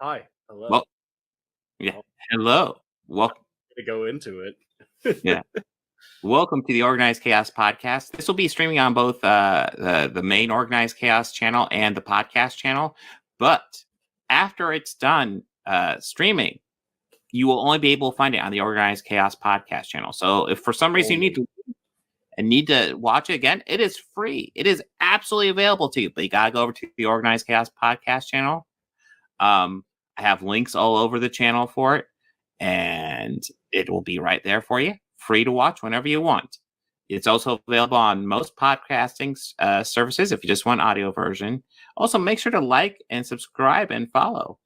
Hi. Hello. Well, yeah. Well, Hello. Welcome. to go into it. Yeah. Welcome to the Organized Chaos podcast. This will be streaming on both the main Organized Chaos channel and the podcast channel. But after it's done streaming, you will only be able to find it on the Organized Chaos podcast channel. So if for some reason you need to watch it again, it is free. It is absolutely available to you. But you gotta go over to the Organized Chaos podcast channel. I have links all over the channel for it, and it will be right there for you, free to watch whenever you want. It's also available on most podcasting services if you just want audio version. Also, make sure to like and subscribe and follow.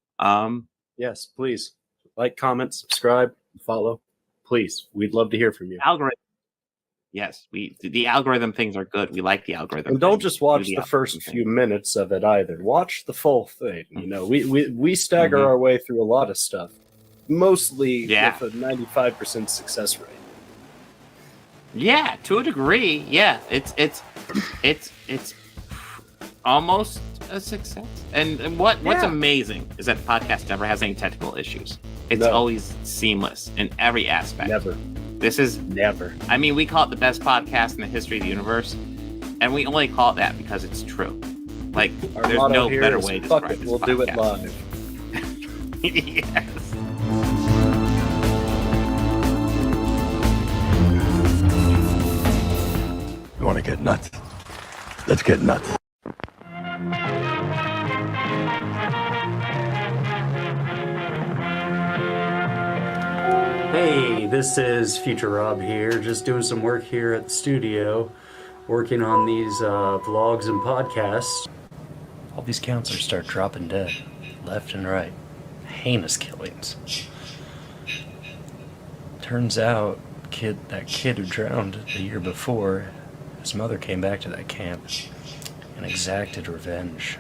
Yes, please. Like, comment, subscribe, follow. Please. We'd love to hear from you. Algorithm. Yes, the algorithm things are good. We like the algorithm. And don't just watch the first few minutes of it either. Watch the full thing. You know, we stagger our way through a lot of stuff. Mostly with a 95% success rate. Yeah, to a degree. Yeah, it's almost a success. And what's amazing is that the podcast never has any technical issues. It's always seamless in every aspect. Never. This is never. I mean, we call it the best podcast in the history of the universe, and we only call it that because it's true. Like, our there's no better way to describe it. We'll do it live. Yes. You want to get nuts? Let's get nuts. Hey, this is Future Rob here, just doing some work here at the studio, working on these vlogs and podcasts. All these counselors start dropping dead, left and right. Heinous killings. Turns out, that kid who drowned the year before, his mother came back to that camp and exacted revenge.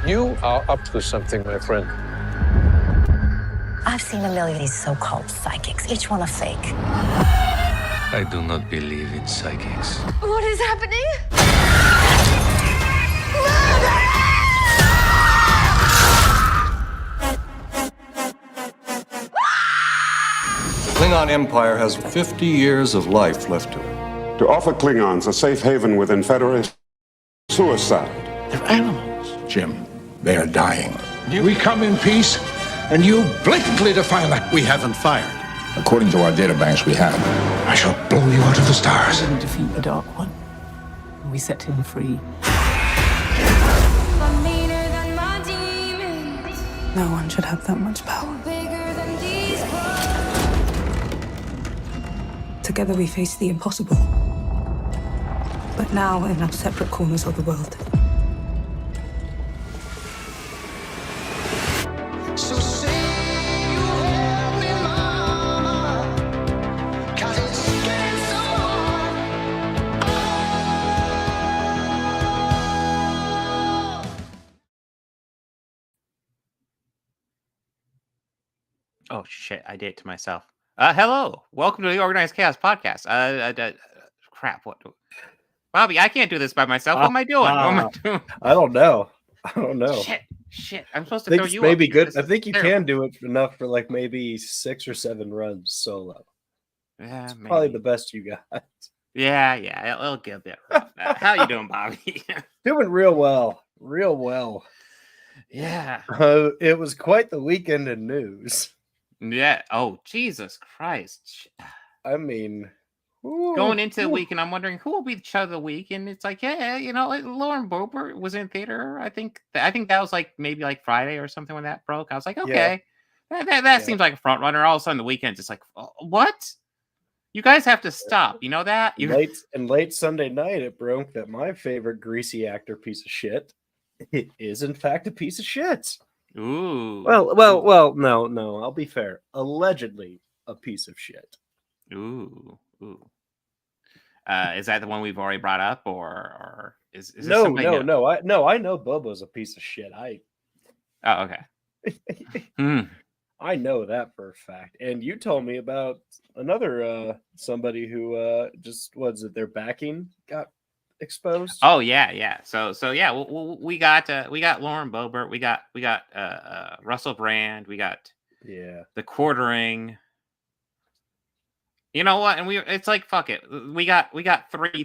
You are up to something, my friend. I've seen a million of these so-called psychics, each one a fake. I do not believe in psychics. What is happening? The Klingon Empire has 50 years of life left to it. To offer Klingons a safe haven within Federation, suicide. They're animals. Jim, they are dying. We come in peace, and you blatantly defy that. We haven't fired. According to our databanks, we have. I shall blow you out of the stars. We didn't defeat the Dark One. We set him free. No one should have that much power. Together we face the impossible. But now in our separate corners of the world. Oh shit! I did it to myself. Hello, welcome to the Organized Chaos podcast. Crap! What, Bobby? I can't do this by myself. What am I doing? What am I doing? I don't know. Shit! I'm supposed to throw you. Maybe good. I think you can do it enough for like maybe 6 or 7 runs solo. Yeah, probably the best you got. Yeah, it'll get a bit rough. How you doing, Bobby? Doing real well. Yeah. It was quite the weekend in news. Yeah. Oh, Jesus Christ. I mean, going into the week, and I'm wondering who will be the Chud of the week, and it's like, yeah, you know, like Lauren Boebert was in theater. I think that was like maybe like Friday or something when that broke. I was like, okay, that seems like a front runner. All of a sudden, the weekend's just like, what? You guys have to stop. You know that? Late Sunday night, it broke that my favorite greasy actor piece of shit is in fact a piece of shit. Ooh. Well. No. I'll be fair. Allegedly a piece of shit. Ooh. Is that the one we've already brought up, or is this No. I know Bobo's a piece of shit. Oh, okay. I know that for a fact. And you told me about another somebody who just their backing got exposed. Oh yeah. So yeah, we got Lauren Boebert, we got Russell Brand, we got TheQuartering. You know what? And it's like, fuck it. We got 3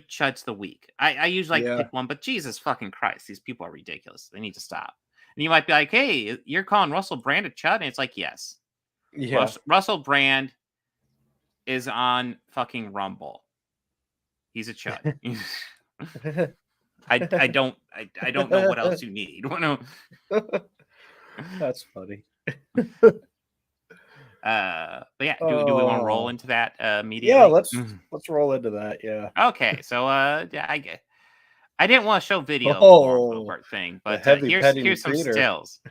Chuds the week. I usually pick one, but Jesus fucking Christ, these people are ridiculous. They need to stop. And you might be like, hey, you're calling Russell Brand a Chud? And it's like, yes. Yeah. Russell Brand is on fucking Rumble. He's a Chud. I don't know what else you need. That's funny. But yeah, do we want to roll into that immediately? Yeah, let's roll into that. Yeah. Okay, so I didn't want to show video of the Lauren Boebert thing, but here's some stills.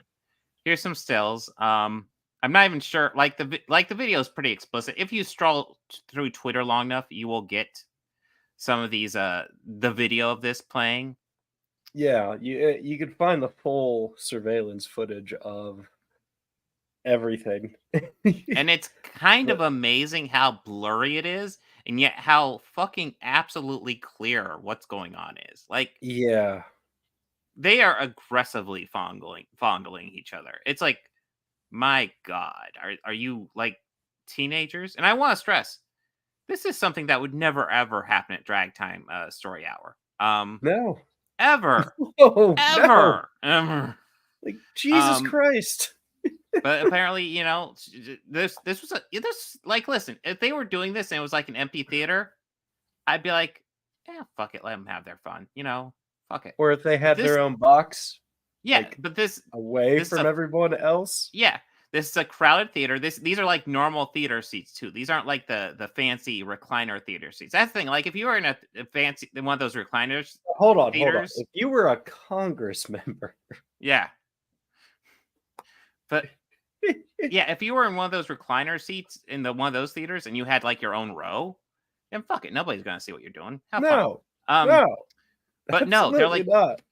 Here's some stills. I'm not even sure. Like the video is pretty explicit. If you scroll through Twitter long enough, you will get some of these the video of this playing. Yeah, you can find the full surveillance footage of everything. And it's kind of amazing how blurry it is, and yet how fucking absolutely clear what's going on is. Like, yeah, they are aggressively fondling each other. It's like, my God, are you like teenagers? And I want to stress, this is something that would never ever happen at Drag Time Story Hour. No, ever, ever. Like Jesus Christ. But apparently, you know, this was like, listen, if they were doing this and it was like an empty theater, I'd be like, yeah, fuck it, let them have their fun, you know, fuck it. Or if they had their own box, yeah, like, but this away from everyone else. Yeah, this is a crowded theater. These are like normal theater seats too. These aren't like the fancy recliner theater seats. That's the thing. Like if you were in a fancy one of those recliners, hold on. If you were a Congress member, yeah. But yeah, if you were in one of those recliner seats in one of those theaters and you had like your own row, then fuck it, nobody's gonna see what you're doing. Have fun. No, but no, they're like not.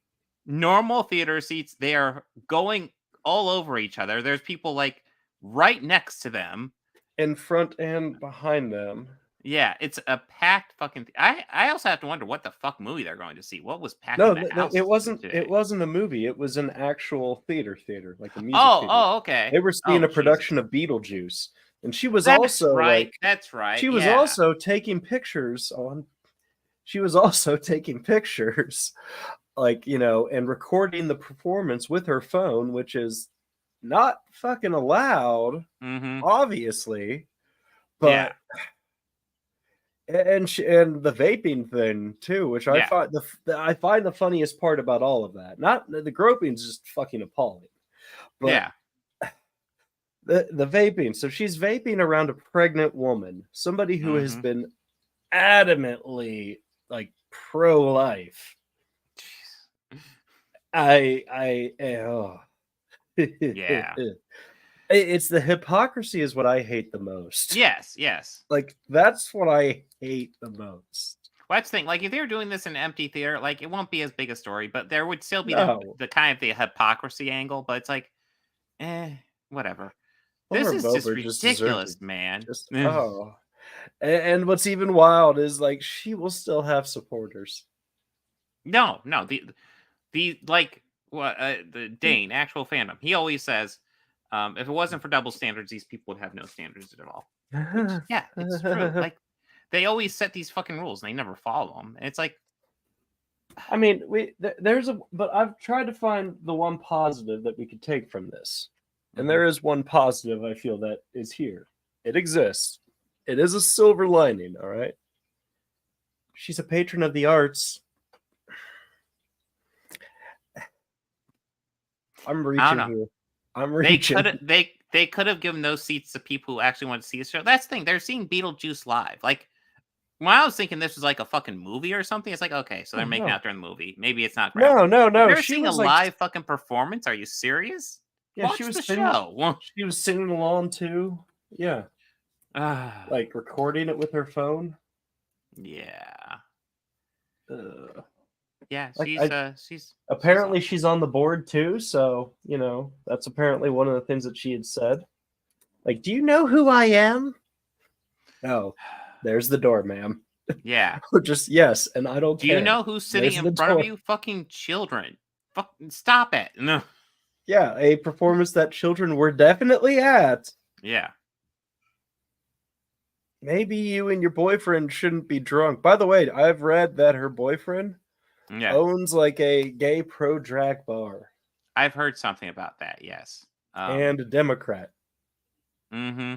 Normal theater seats. They are going all over each other. There's people like right next to them, in front and behind them. Yeah, it's a packed fucking. I also have to wonder what the fuck movie they're going to see. What was packed? No, in the house it wasn't. today? It wasn't a movie. It was an actual theater, like a music. Oh, okay. They were seeing a production of Beetlejuice, and she was That's also right. like, that's right. She was also taking pictures on. She was also taking pictures, like, you know, and recording the performance with her phone, which is not fucking allowed, obviously. But yeah. And the vaping thing too, which I find the funniest part about all of that. Not the groping is just fucking appalling, but the vaping. So she's vaping around a pregnant woman, somebody who has been adamantly like pro-life. Yeah. It's the hypocrisy is what I hate the most. Yes. Like, that's what I hate the most. Well, that's the thing. Like, if they were doing this in an empty theater, like, it won't be as big a story, but there would still be the kind of the hypocrisy angle. But it's like, whatever. This is just ridiculous, man. And what's even wild is, like, she will still have supporters. No. The Dane, actual fandom, he always says, if it wasn't for double standards, these people would have no standards at all. Which, yeah, it's true. Like, they always set these fucking rules and they never follow them. And it's like, I mean, but I've tried to find the one positive that we could take from this. And there is one positive I feel that is here. It exists. It is a silver lining, all right? she's a patron of the arts. I'm reaching here. I'm reaching. They could have given those seats to people who actually want to see the show. That's the thing. They're seeing Beetlejuice live. Like, when I was thinking this was like a fucking movie or something, it's like, okay, so they're making out during the movie. Maybe it's not. No. They're seeing a live fucking performance. Are you serious? Yeah, Watch the show. She was singing along too. Yeah. Like recording it with her phone. Yeah. She's apparently she's on the board too, so that's apparently one of the things that she had said. Like, do you know who I am? Oh, there's the door, ma'am. Yeah. Just yes, and I don't care. Do you know who's sitting in front of you? Fucking children. Stop it. No. Yeah, a performance that children were definitely at. Yeah. Maybe you and your boyfriend shouldn't be drunk. By the way, I've read that her boyfriend owns like a gay pro-drag bar. I've heard something about that, yes. And a Democrat. Mm-hmm.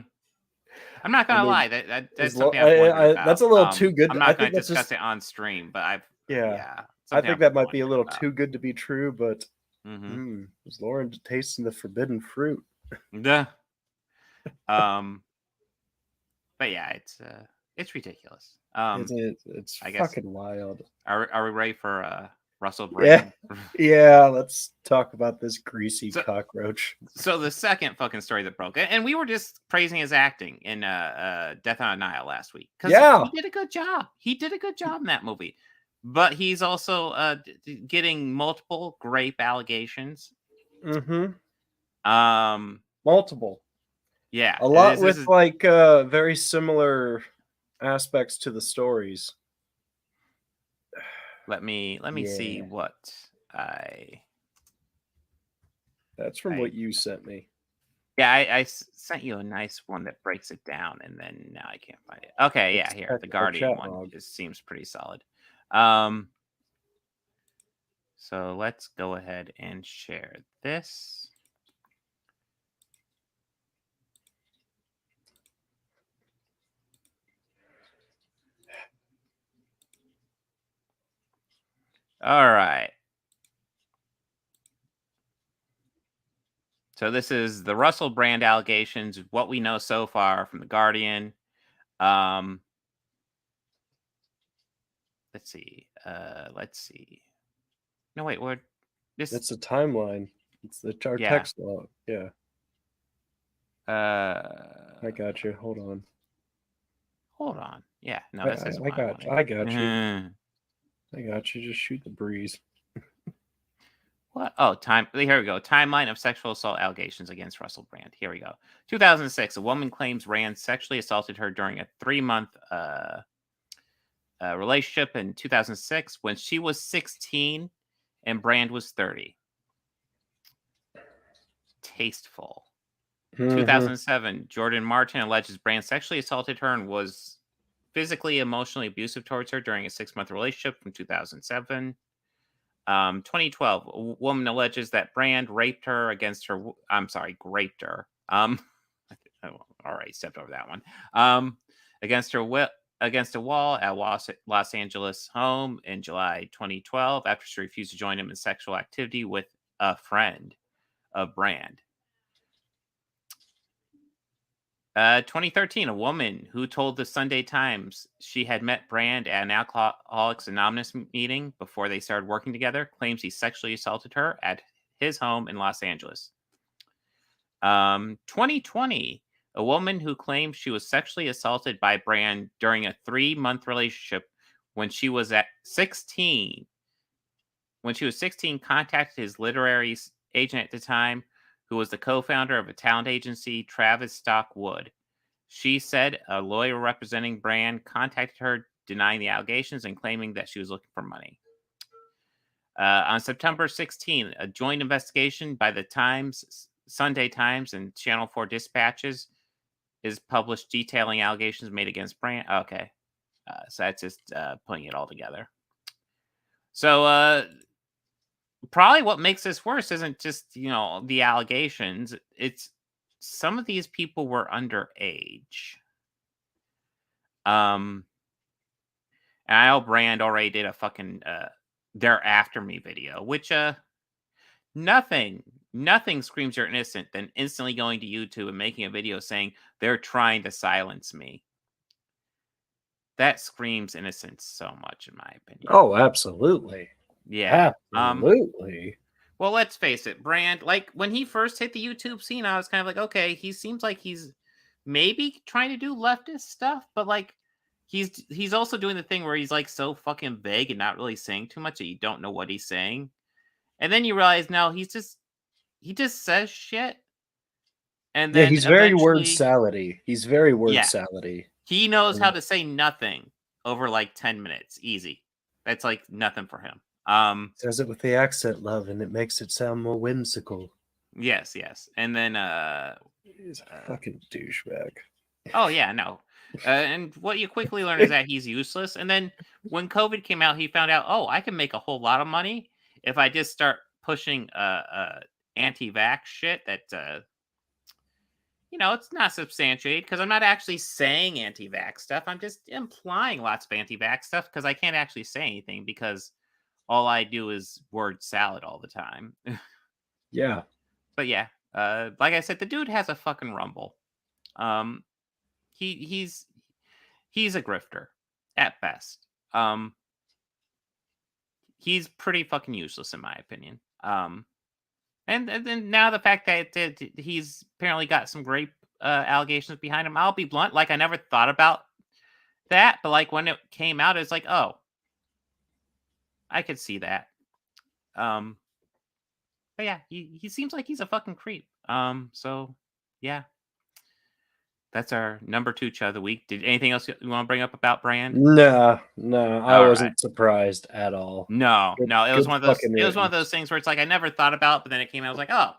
I'm not gonna lie. That's something I've wondered about. That's a little too good. I'm not going to discuss it on stream, but I think that might be a little too good to be true. But is Lauren tasting the forbidden fruit? But yeah, it's ridiculous. It's fucking wild. Are we ready for Russell Brand? Yeah. Let's talk about this greasy cockroach. So the second fucking story that broke, and we were just praising his acting in Death on a Nile last week because he did a good job. He did a good job in that movie, but he's also getting multiple rape allegations. Multiple. Yeah, a lot with very similar aspects to the stories. Let me see what That's from what you sent me. Yeah, I sent you a nice one that breaks it down, and then now I can't find it. Okay, yeah, here the Guardian one seems pretty solid. So let's go ahead and share this. All right. So this is the Russell Brand allegations, what we know so far from the Guardian. Let's see. No, wait, what? It's a timeline. It's our text log. Yeah. I got you. Hold on. Yeah. No, this is. I got you. I got you. Just shoot the breeze. What? Oh, here we go. Timeline of sexual assault allegations against Russell Brand. Here we go. 2006. A woman claims Rand sexually assaulted her during a 3-month relationship in 2006 when she was 16 and Brand was 30. Tasteful. 2007. Jordan Martin alleges Brand sexually assaulted her and was physically, emotionally abusive towards her during a 6-month relationship from 2007. 2012, a woman alleges that Brand raped her against her. Graped her. All right, stepped over that one. Against a wall at Los Angeles home in July 2012 after she refused to join him in sexual activity with a friend of Brand. 2013, a woman who told the Sunday Times she had met Brand at an Alcoholics Anonymous meeting before they started working together claims he sexually assaulted her at his home in Los Angeles. 2020, a woman who claims she was sexually assaulted by Brand during a 3-month relationship when she was 16. When she was 16, contacted his literary agent at the time, who was the co-founder of a talent agency, Travis Stockwood. She said a lawyer representing Brand contacted her, denying the allegations and claiming that she was looking for money. On September 16, a joint investigation by the Sunday Times, and Channel 4 Dispatches is published detailing allegations made against Brand. Okay. So that's just putting it all together. So, probably what makes this worse isn't just, the allegations. It's some of these people were underage. And I know Brand already did a fucking "They're After Me" video, which nothing screams you're innocent than instantly going to YouTube and making a video saying they're trying to silence me. That screams innocence so much, in my opinion. Oh, absolutely. Yeah. Absolutely. Well, let's face it, Brand, like when he first hit the YouTube scene, I was kind of like, okay, he seems like he's maybe trying to do leftist stuff, but like he's also doing the thing where he's like so fucking vague and not really saying too much that you don't know what he's saying. And then you realize no, he just says shit. And then he's very word salady. He's very word salady. He knows how to say nothing over like 10 minutes. Easy. That's like nothing for him. Says it with the accent, love, and it makes it sound more whimsical. Yes. And then he's a fucking douchebag. Oh yeah, no. And what you quickly learn is that he's useless. And then when COVID came out, he found out, oh, I can make a whole lot of money if I just start pushing anti-vax shit that it's not substantiated because I'm not actually saying anti-vax stuff. I'm just implying lots of anti-vax stuff because I can't actually say anything because all I do is word salad all the time. Yeah. But yeah, like I said, the dude has a fucking rumble. He's a grifter at best. He's pretty fucking useless in my opinion. And then now the fact that he's apparently got some rape allegations behind him. I'll be blunt, like I never thought about that, but like when it came out, it's like, oh, I could see that. But yeah, he seems like he's a fucking creep. So yeah. That's our number 2 Chud of the week. Did anything else you want to bring up about Brand? No, I wasn't surprised at all. No, it was one of those. It was one of those things where it's like I never thought about, but then it came out. I was like, oh,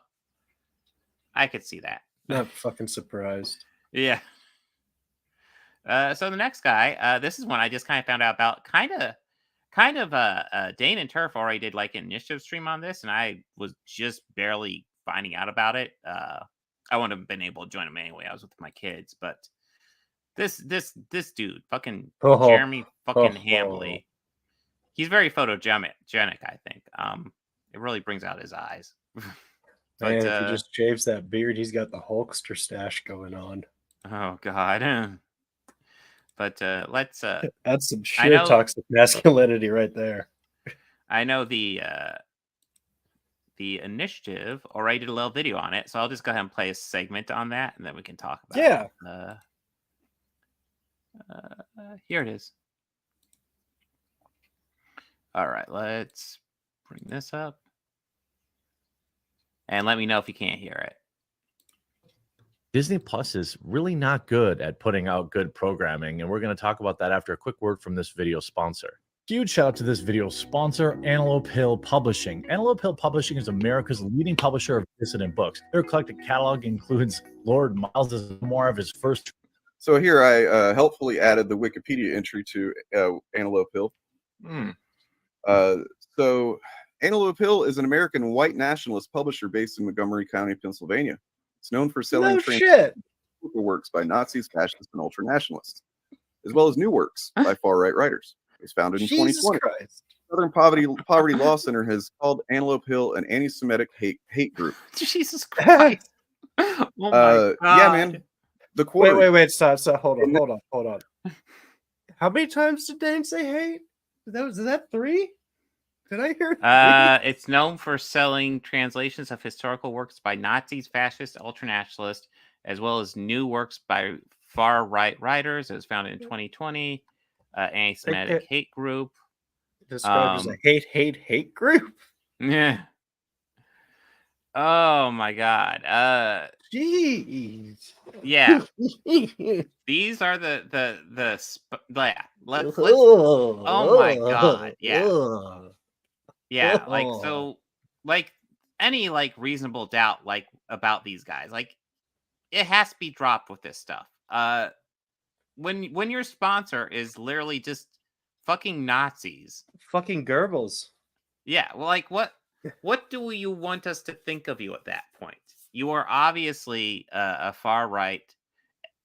I could see that. Not fucking surprised. Yeah. So the next guy, this is one I just kind of found out about. Kind of. Dane and Turf already did like an initiative stream on this, and I was just barely finding out about it. I wouldn't have been able to join him anyway. I was with my kids, but this dude, fucking Jeremy fucking Hambley, he's very photogenic, I think. It really brings out his eyes. But man, if he just shaves that beard, he's got the Hulkster stash going on. Oh God. But let's that's some sheer toxic masculinity right there. I know the initiative already did a little video on it, so I'll just go ahead and play a segment on that, and then we can talk about it. Here it is. All right, let's bring this up. And let me know if you can't hear it. Disney Plus is really not good at putting out good programming, and we're going to talk about that after a quick word from this video sponsor. Huge shout out to this video sponsor, Antelope Hill Publishing. Antelope Hill Publishing is America's leading publisher of dissident books. Their eclectic catalog includes Lord Miles' memoir of his first. So here I helpfully added the Wikipedia entry to Antelope Hill. So Antelope Hill is an American white nationalist publisher based in Montgomery County, Pennsylvania. It's known for selling works by Nazis, fascists, and ultranationalists, as well as new works by far-right writers. It was founded in 2020. Southern Poverty Law Center has called Antelope Hill an anti-Semitic hate group. Jesus Christ! Oh my God. Yeah, man. TheQuartering. Wait, stop. Hold on. How many times did Dane say hate? Is that 3? Did I hear 3? It's known for selling translations of historical works by Nazis, fascists, ultranationalists, as well as new works by far-right writers. It was founded in 2020. Anti-Semitic hate group. Described as a hate group? Yeah. Oh my God. Jeez. Yeah. These are oh my God. Yeah. Yeah, like so like any like reasonable doubt like about these guys. Like it has to be dropped with this stuff. When your sponsor is literally just fucking Nazis, fucking Goebbels. Yeah, well, like what do you want us to think of you at that point? You are obviously a far right.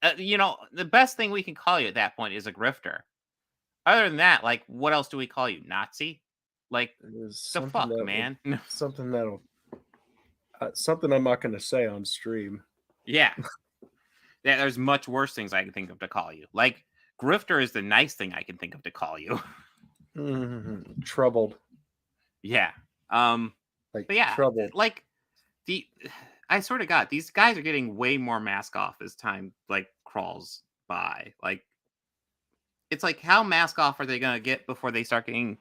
The best thing we can call you at that point is a grifter. other than that, like, what else do we call you? Nazi? Like, the fuck, man? Something that'll something I'm not going to say on stream. Yeah. Yeah, there's much worse things I can think of to call you. Like, grifter is the nice thing I can think of to call you. Troubled. Yeah. Like, but yeah, troubled. like, I sort of got, these guys are getting way more mask off as time, like, crawls by. Like, it's like, how mask off are they going to get before they start getting,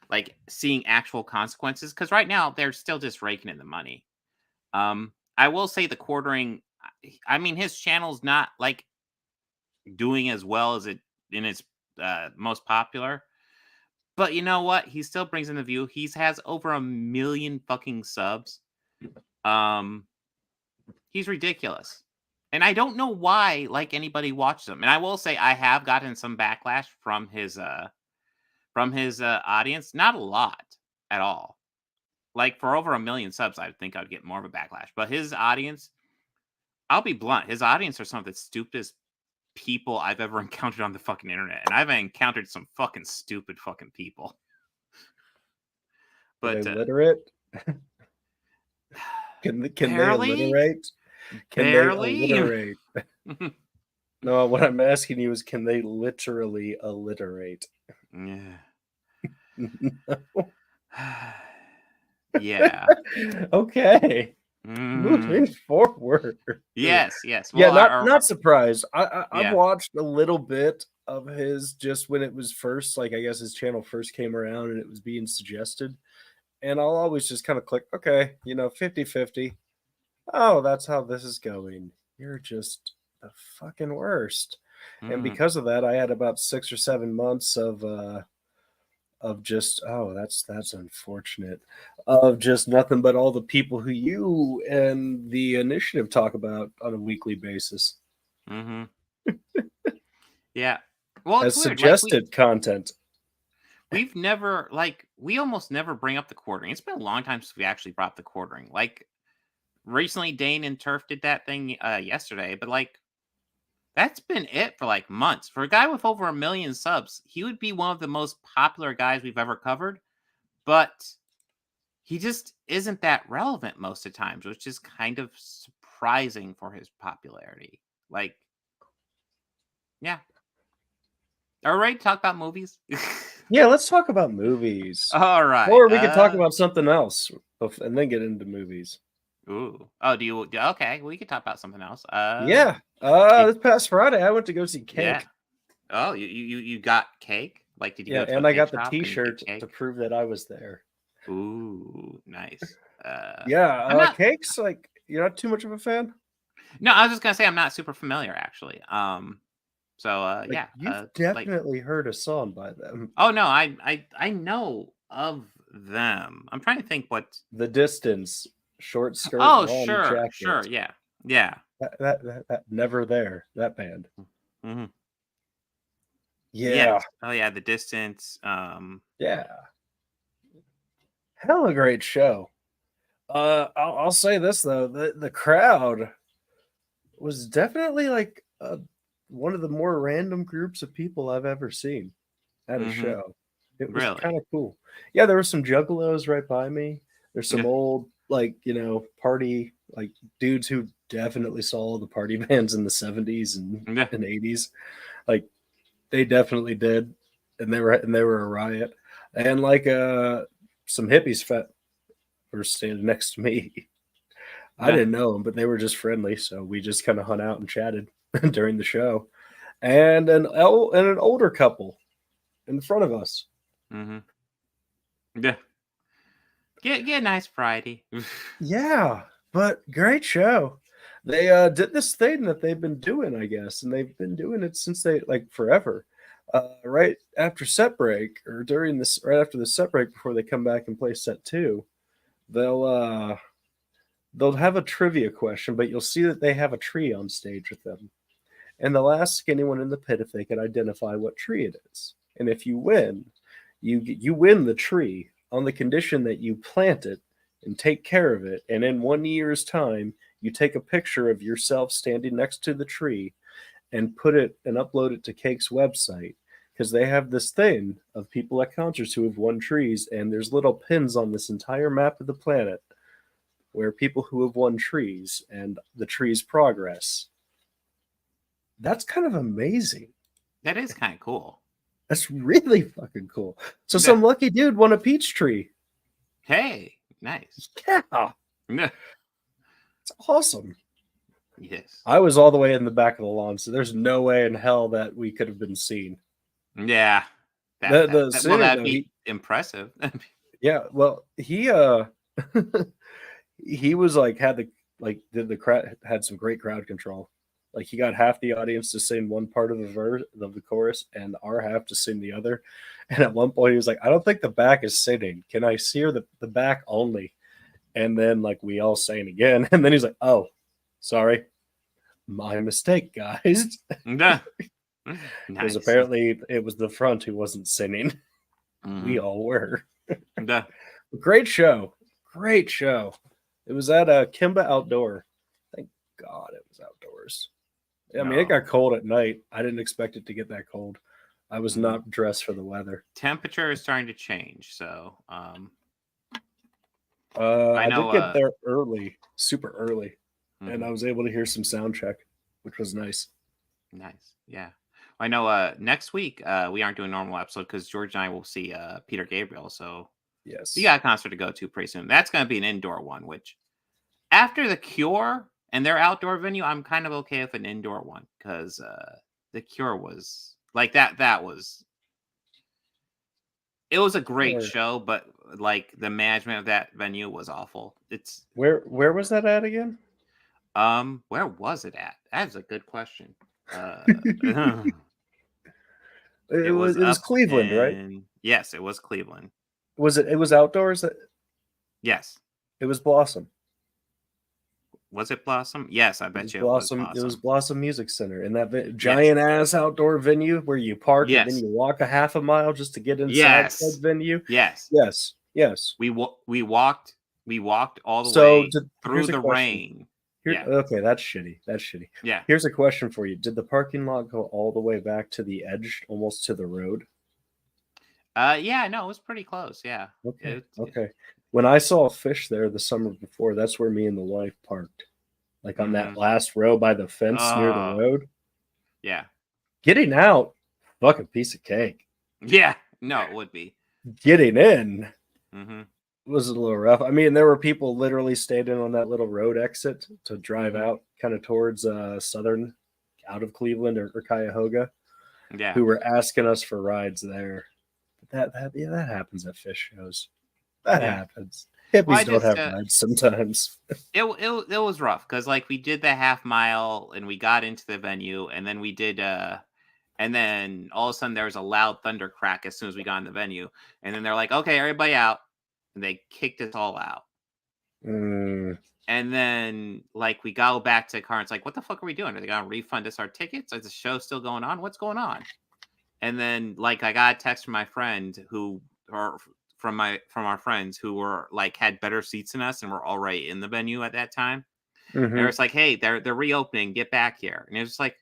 like, seeing actual consequences? Because right now, they're still just raking in the money. I will say TheQuartering, I mean, his channel's not, like, doing as well as it in its most popular. But you know what? He still brings in the view. He has over 1 million fucking subs. He's ridiculous. And I don't know why, like, anybody watches him. And I will say I have gotten some backlash from his audience. Not a lot at all. Like, for over 1 million subs, I would think I'd get more of a backlash. But his audience, I'll be blunt, his audience are some of the stupidest people I've ever encountered on the fucking internet. And I've encountered some fucking stupid fucking people. But are they literate? Can they alliterate? Can barely? They alliterate? No, what I'm asking you is, can they literally alliterate? Yeah. No. Yeah. Okay. Moving forward. Yes. Well, yeah, not surprised. I've yeah. watched a little bit of his just when it was first, like, I guess his channel first came around and it was being suggested. And I'll always just kind of click, okay, 50-50. Oh, that's how this is going. You're just the fucking worst. And because of that, I had about 6 or 7 months of just, oh, that's unfortunate, of just nothing but all the people who you and the initiative talk about on a weekly basis. Yeah. Well, as suggested content. We've never, like, we almost never bring up TheQuartering. It's been a long time since we actually brought TheQuartering. Like, recently Dane and Turf did that thing yesterday, but, like, that's been it for, like, months. For a guy with over 1 million subs, he would be one of the most popular guys we've ever covered, but he just isn't that relevant most of the times, which is kind of surprising for his popularity. Like, yeah. All right, talk about movies. Yeah, let's talk about movies. All right. Or we could talk about something else and then get into movies. Ooh. Oh, okay, we could talk about something else. Yeah. This past Friday, I went to go see Cake. Yeah. Oh, you got Cake? Like, did you go to and I got the t-shirt to prove that I was there. Ooh, nice. Cake's like, you're not too much of a fan? No, I was just gonna say I'm not super familiar, actually. Yeah. You've definitely heard a song by them. Oh no, I know of them. I'm trying to think what The Distance, Short Skirt. Oh, sure, yeah. That Never There, that band. Mm-hmm. Yeah. Yes. Oh yeah, The Distance. Yeah. Hella great show. I'll say this though, the crowd was definitely like one of the more random groups of people I've ever seen at a show. It was kind of cool. Yeah, there were some juggalos right by me. There's some old, like, party, like, dudes who definitely saw the party bands in the 70s and 80s. Like, they definitely did. And they were a riot. And like some hippies were standing next to me. I didn't know them, but they were just friendly, so we just kind of hung out and chatted during the show. And an older couple in front of us. Yeah. Get a nice Friday. Yeah, but great show. They did this thing that they've been doing, I guess, and they've been doing it since forever. Right after set break, or right after the set break, before they come back and play set 2, they'll have a trivia question, but you'll see that they have a tree on stage with them, and they'll ask anyone in the pit if they can identify what tree it is. And if you win, you win the tree on the condition that you plant it and take care of it, and in 1 year's time, you take a picture of yourself standing next to the tree and put it and upload it to Cake's website. because they have this thing of people at concerts who have won trees, and there's little pins on this entire map of the planet where people who have won trees and the tree's progress. That's kind of amazing. That is kind of cool. That's really fucking cool. So some lucky dude won a peach tree. Hey, nice. Yeah. It's awesome. Yes. I was all the way in the back of the lawn, so there's no way in hell that we could have been seen. Yeah. That'd be impressive. Yeah, well, he he was like had the crowd had some great crowd control. Like he got half the audience to sing one part of the verse of the chorus and our half to sing the other. And at one point he was like, I don't think the back is singing. Can I hear the back only? And then like we all sang again. And then he's like, oh, sorry. My mistake, guys. Nice. Because apparently it was the front who wasn't singing. We all were. Great show. Great show. It was at Kimba Outdoor. Thank God it was outdoors. I mean, it got cold at night. I didn't expect it to get that cold. I was not dressed for the weather. Temperature is starting to change, so I did get there early, super early, and I was able to hear some sound check, which was nice. Nice, yeah. I know next week we aren't doing a normal episode because George and I will see Peter Gabriel, so yes, we got a concert to go to pretty soon. That's going to be an indoor one, which after The Cure and their outdoor venue, I'm kind of okay with an indoor one because The Cure was like that. It was a great show, but like the management of that venue was awful. It's where was that at again? Where was it at? That's a good question. It was Cleveland, right? Yes, it was Cleveland. Was it? It was outdoors. Yes, it was Blossom. Was it Blossom? Yes, I bet you Blossom. It was Blossom. It was Blossom Music Center, in that giant ass outdoor venue where you park and then you walk a half a mile just to get inside that venue. Yes. We walked all the way through the rain. Okay, that's shitty. Yeah. Here's a question for you: did the parking lot go all the way back to the edge, almost to the road? Yeah, no, it was pretty close. Yeah. Okay. When I saw a fish there the summer before, that's where me and the wife parked, like on that last row by the fence near the road. Yeah. Getting out, fucking piece of cake. Yeah. No, it would be. Getting in was a little rough. I mean, there were people literally standing on that little road exit to drive out kind of towards southern, out of Cleveland or Cuyahoga, who were asking us for rides there. That happens at fish shows. That happens. Hippies don't have rides sometimes. It was rough because like we did the half mile and we got into the venue and then we did and then all of a sudden there was a loud thunder crack as soon as we got in the venue and then they're like, okay, everybody out, and they kicked us all out. And then like we go back to the car and it's like, what the fuck are we doing? Are they gonna refund us our tickets? Is the show still going on? What's going on? And then like I got a text from my friend from our friends who were like had better seats than us and were already in the venue at that time. And it's like, hey, they're reopening, get back here. And it was like,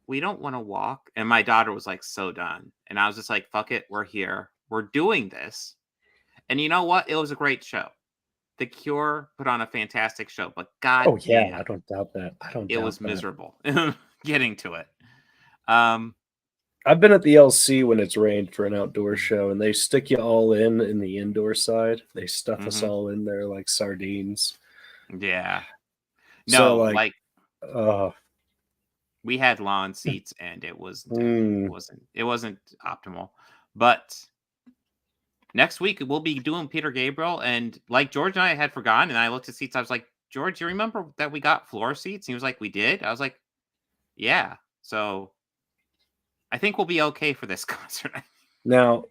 we don't want to walk. And my daughter was like so done. And I was just like, fuck it, we're here. We're doing this. And you know what? It was a great show. The Cure put on a fantastic show, but God, damn, I don't doubt that. It was miserable getting to it. I've been at the LC when it's rained for an outdoor show, and they stick you all in the indoor side. They stuff us all in there like sardines. Yeah. No, so we had lawn seats, and it wasn't optimal. But next week we'll be doing Peter Gabriel, and like George and I had forgotten, and I looked at seats. I was like, George, you remember that we got floor seats? And he was like, we did. I was like, yeah. So I think we'll be okay for this concert. Now,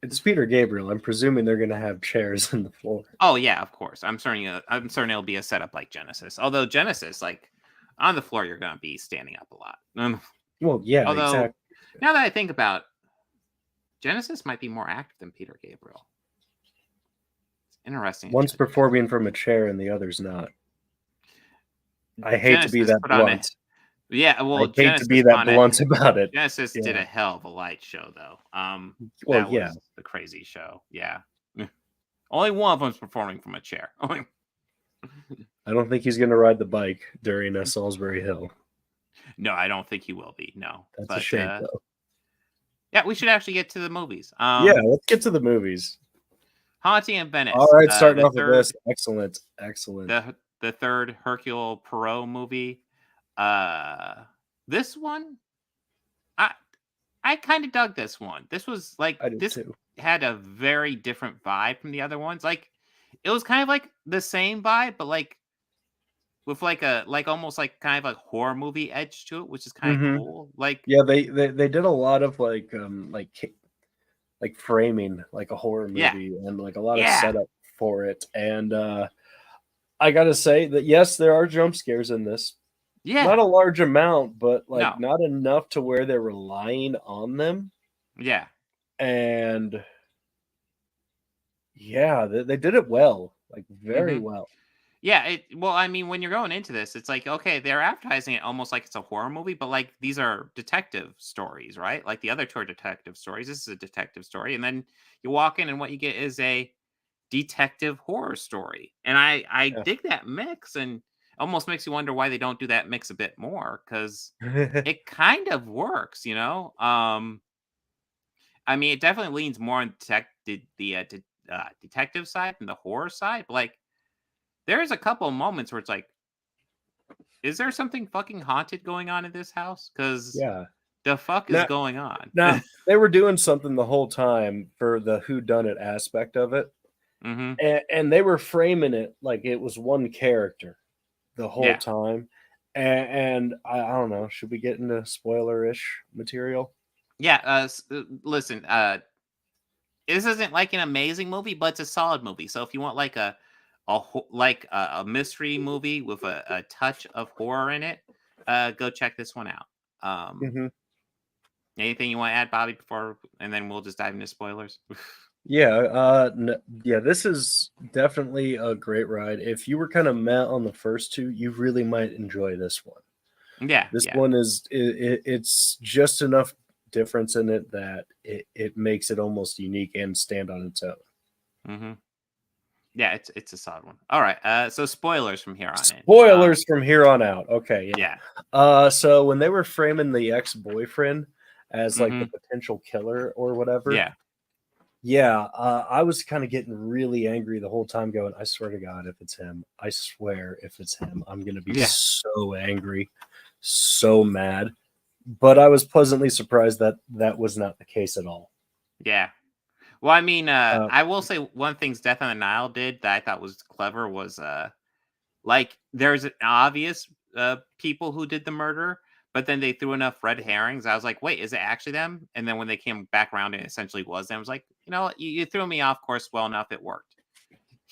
it's Peter Gabriel. I'm presuming they're going to have chairs in the floor. Oh yeah, of course. I'm certain it'll be a setup like Genesis. Although Genesis, like on the floor, you're going to be standing up a lot. Well, yeah. Exactly. Now that I think about, Genesis might be more active than Peter Gabriel. It's interesting. One's performing from a chair and the other's not. I hate to be that blunt. Yeah, well, I hate to be that blunt about it. Genesis did a hell of a light show, though. Well, that was the crazy show. Yeah. Only one of them's performing from a chair. I don't think he's going to ride the bike during Salisbury Hill. No, I don't think he will be. No. That's a shame, though. Yeah, we should actually get to the movies. Yeah, let's get to the movies. Haunting in Venice. All right, starting off with this. Excellent. The third Hercule Poirot movie. This one, I kind of dug this one. This was like had a very different vibe from the other ones. Like it was kind of like the same vibe, but like with like almost like kind of like horror movie edge to it, which is kind of cool. Like they did a lot of like framing like a horror movie and like a lot of setup for it. And I gotta say that yes, there are jump scares in this. Yeah, not a large amount, but like not enough to where they're relying on them. Yeah, and they did it well, like very well. Yeah, well, I mean, when you're going into this, it's like, okay, they're advertising it almost like it's a horror movie, but like these are detective stories, right? Like the other two are detective stories. This is a detective story, and then you walk in, and what you get is a detective horror story. And I dig that mix, and almost makes you wonder why they don't do that mix a bit more, because it kind of works, you know. I mean, it definitely leans more on the detective side than the horror side, but like. There's a couple of moments where it's like, is there something fucking haunted going on in this house? Because the fuck is going on? Now, they were doing something the whole time for the whodunit aspect of it. And they were framing it like it was one character the whole time. And I don't know, should we get into spoiler-ish material? Yeah, listen, this isn't like an amazing movie, but it's a solid movie. So if you want like a mystery movie with a touch of horror in it, go check this one out. Anything you want to add, Bobby, before, and then we'll just dive into spoilers? This is definitely a great ride. If you were kind of meh on the first two, you really might enjoy this one. This one it's just enough difference in it that it makes it almost unique and stand on its own. Yeah, it's a solid one. All right. So spoilers from here on in. Spoilers from here on out. Okay. Yeah. So when they were framing the ex-boyfriend as like the potential killer or whatever. I was kind of getting really angry the whole time going, I swear to God, if it's him, I swear if it's him, I'm going to be so angry, so mad. But I was pleasantly surprised that that was not the case at all. Yeah. Well, I mean, I will say one thing Death on the Nile did that I thought was clever was, like, there's an obvious people who did the murder, but then they threw enough red herrings. I was like, wait, is it actually them? And then when they came back around, it essentially was them. I was like, you know, you threw me off course well enough. It worked.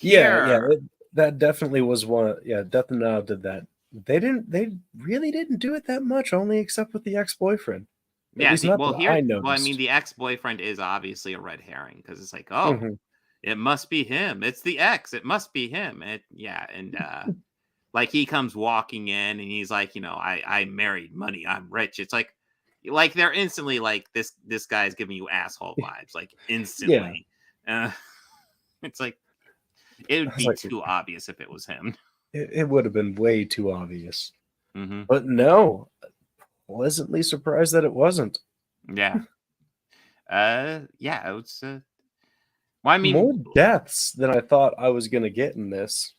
That definitely was one. Yeah, Death on the Nile did that. They really didn't do it that much, only except with the ex-boyfriend. Yeah, I mean, the ex-boyfriend is obviously a red herring because it's like, it must be him. It's the ex. It must be him. Like he comes walking in and he's like, you know, I married money. I'm rich. It's like they're instantly like this guy's giving you asshole vibes, like instantly. It's like it would be too obvious if it was him. It would have been way too obvious. But no. Pleasantly surprised that it wasn't. Yeah. It was. Well, I mean, more deaths than I thought I was gonna get in this.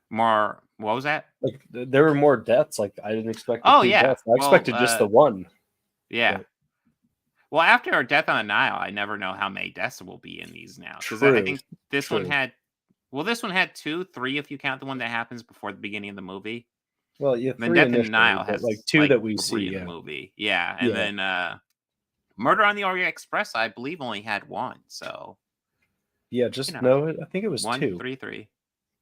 More. What was that? Like there were more deaths. Like I didn't expect. Deaths. I expected just the one. Yeah. But, well, after our Death on the Nile, I never know how many deaths will be in these now. Because I think this one had. Well, this one had 2, 3 if you count the one that happens before the beginning of the movie. Well, yeah, then Death in the Nile has like 2 that we see in the movie. Yeah, and then Murder on the Orient Express, I believe, only had 1. So I think it was 1, 2. 3, 3.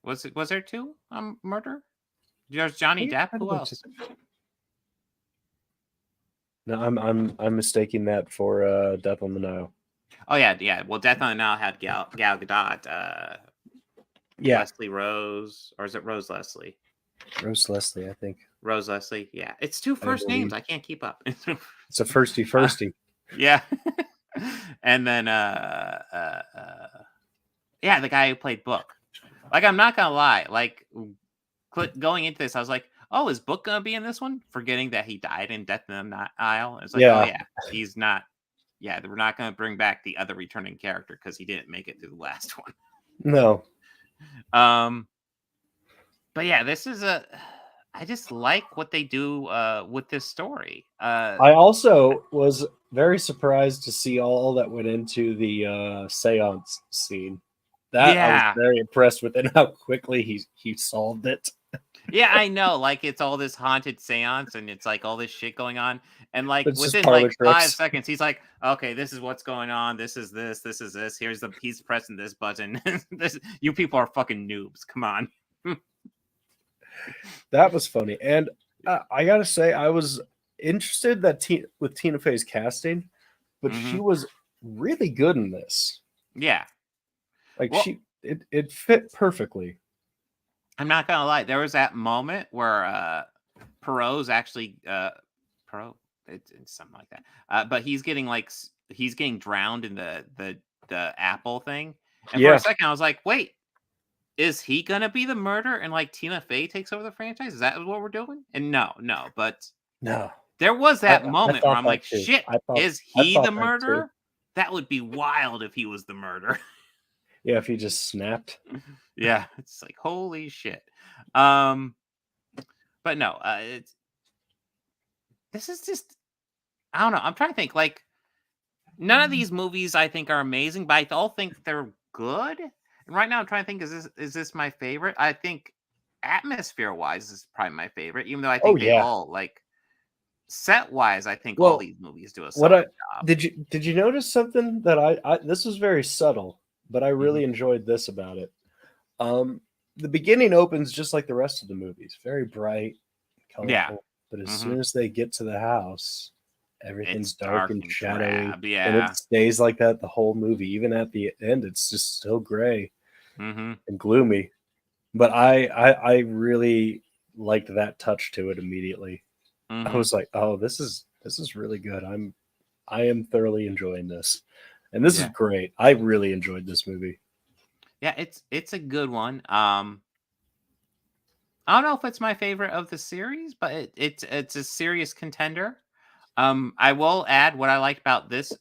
Was there 2 Murder? There's Johnny Depp. Who else? No, I'm mistaking that for Death on the Nile. Oh yeah. Well, Death on the Nile had Gal Gadot, Leslie Rose, or is it Rose Leslie? Rose Leslie, I think. Rose Leslie. Yeah, it's two first names. I can't keep up. It's a firsty. Yeah. And then yeah, the guy who played Book. Like, I'm not gonna lie, like going into this, I was like, oh, is Book gonna be in this one? Forgetting that he died in Death in the Nile. It's like, oh yeah, he's not. Yeah, we're not gonna bring back the other returning character because he didn't make it through the last one. No. But yeah, this is I just like what they do with this story. I also was very surprised to see all that went into the seance scene. I was very impressed with it, how quickly he solved it. Yeah, I know. Like, it's all this haunted seance, and it's like all this shit going on, and like It's within like 5 seconds, he's like, "Okay, this is what's going on. This is this. This is this. He's pressing this button. You people are fucking noobs. Come on." That was funny, and I gotta say, I was interested with Tina Fey's casting, but she was really good in this. Yeah, like it fit perfectly. I'm not gonna lie. There was that moment where Perot's actually Perot, it's something like that. But he's getting drowned in the apple thing, and for a second I was like, wait. Is he gonna be the murderer and like Tina Fey takes over the franchise? Is that what we're doing? And no. But there was that moment where I'm like, shit, is he the murderer? That would be wild if he was the murderer. Yeah, if he just snapped. Yeah, it's like, holy shit. But no, this is just, I don't know. I'm trying to think. Like, none of these movies I think are amazing, but I all think they're good. And right now, I'm trying to think: is this my favorite? I think atmosphere-wise, this is probably my favorite. Even though I think they all like set-wise, I think all these movies do a solid job. Did you notice something that I this was very subtle, but I really enjoyed this about it. The beginning opens just like the rest of the movies, very bright, colorful. But as soon as they get to the house, everything's dark and shadowy, and it stays like that the whole movie. Even at the end, it's just still gray and gloomy. But I really liked that touch to it immediately. I was like, oh, this is really good. I am thoroughly enjoying this, and this is great. I really enjoyed this movie. Yeah, it's a good one. I don't know if it's my favorite of the series, but it's a serious contender. I will add what I liked about this,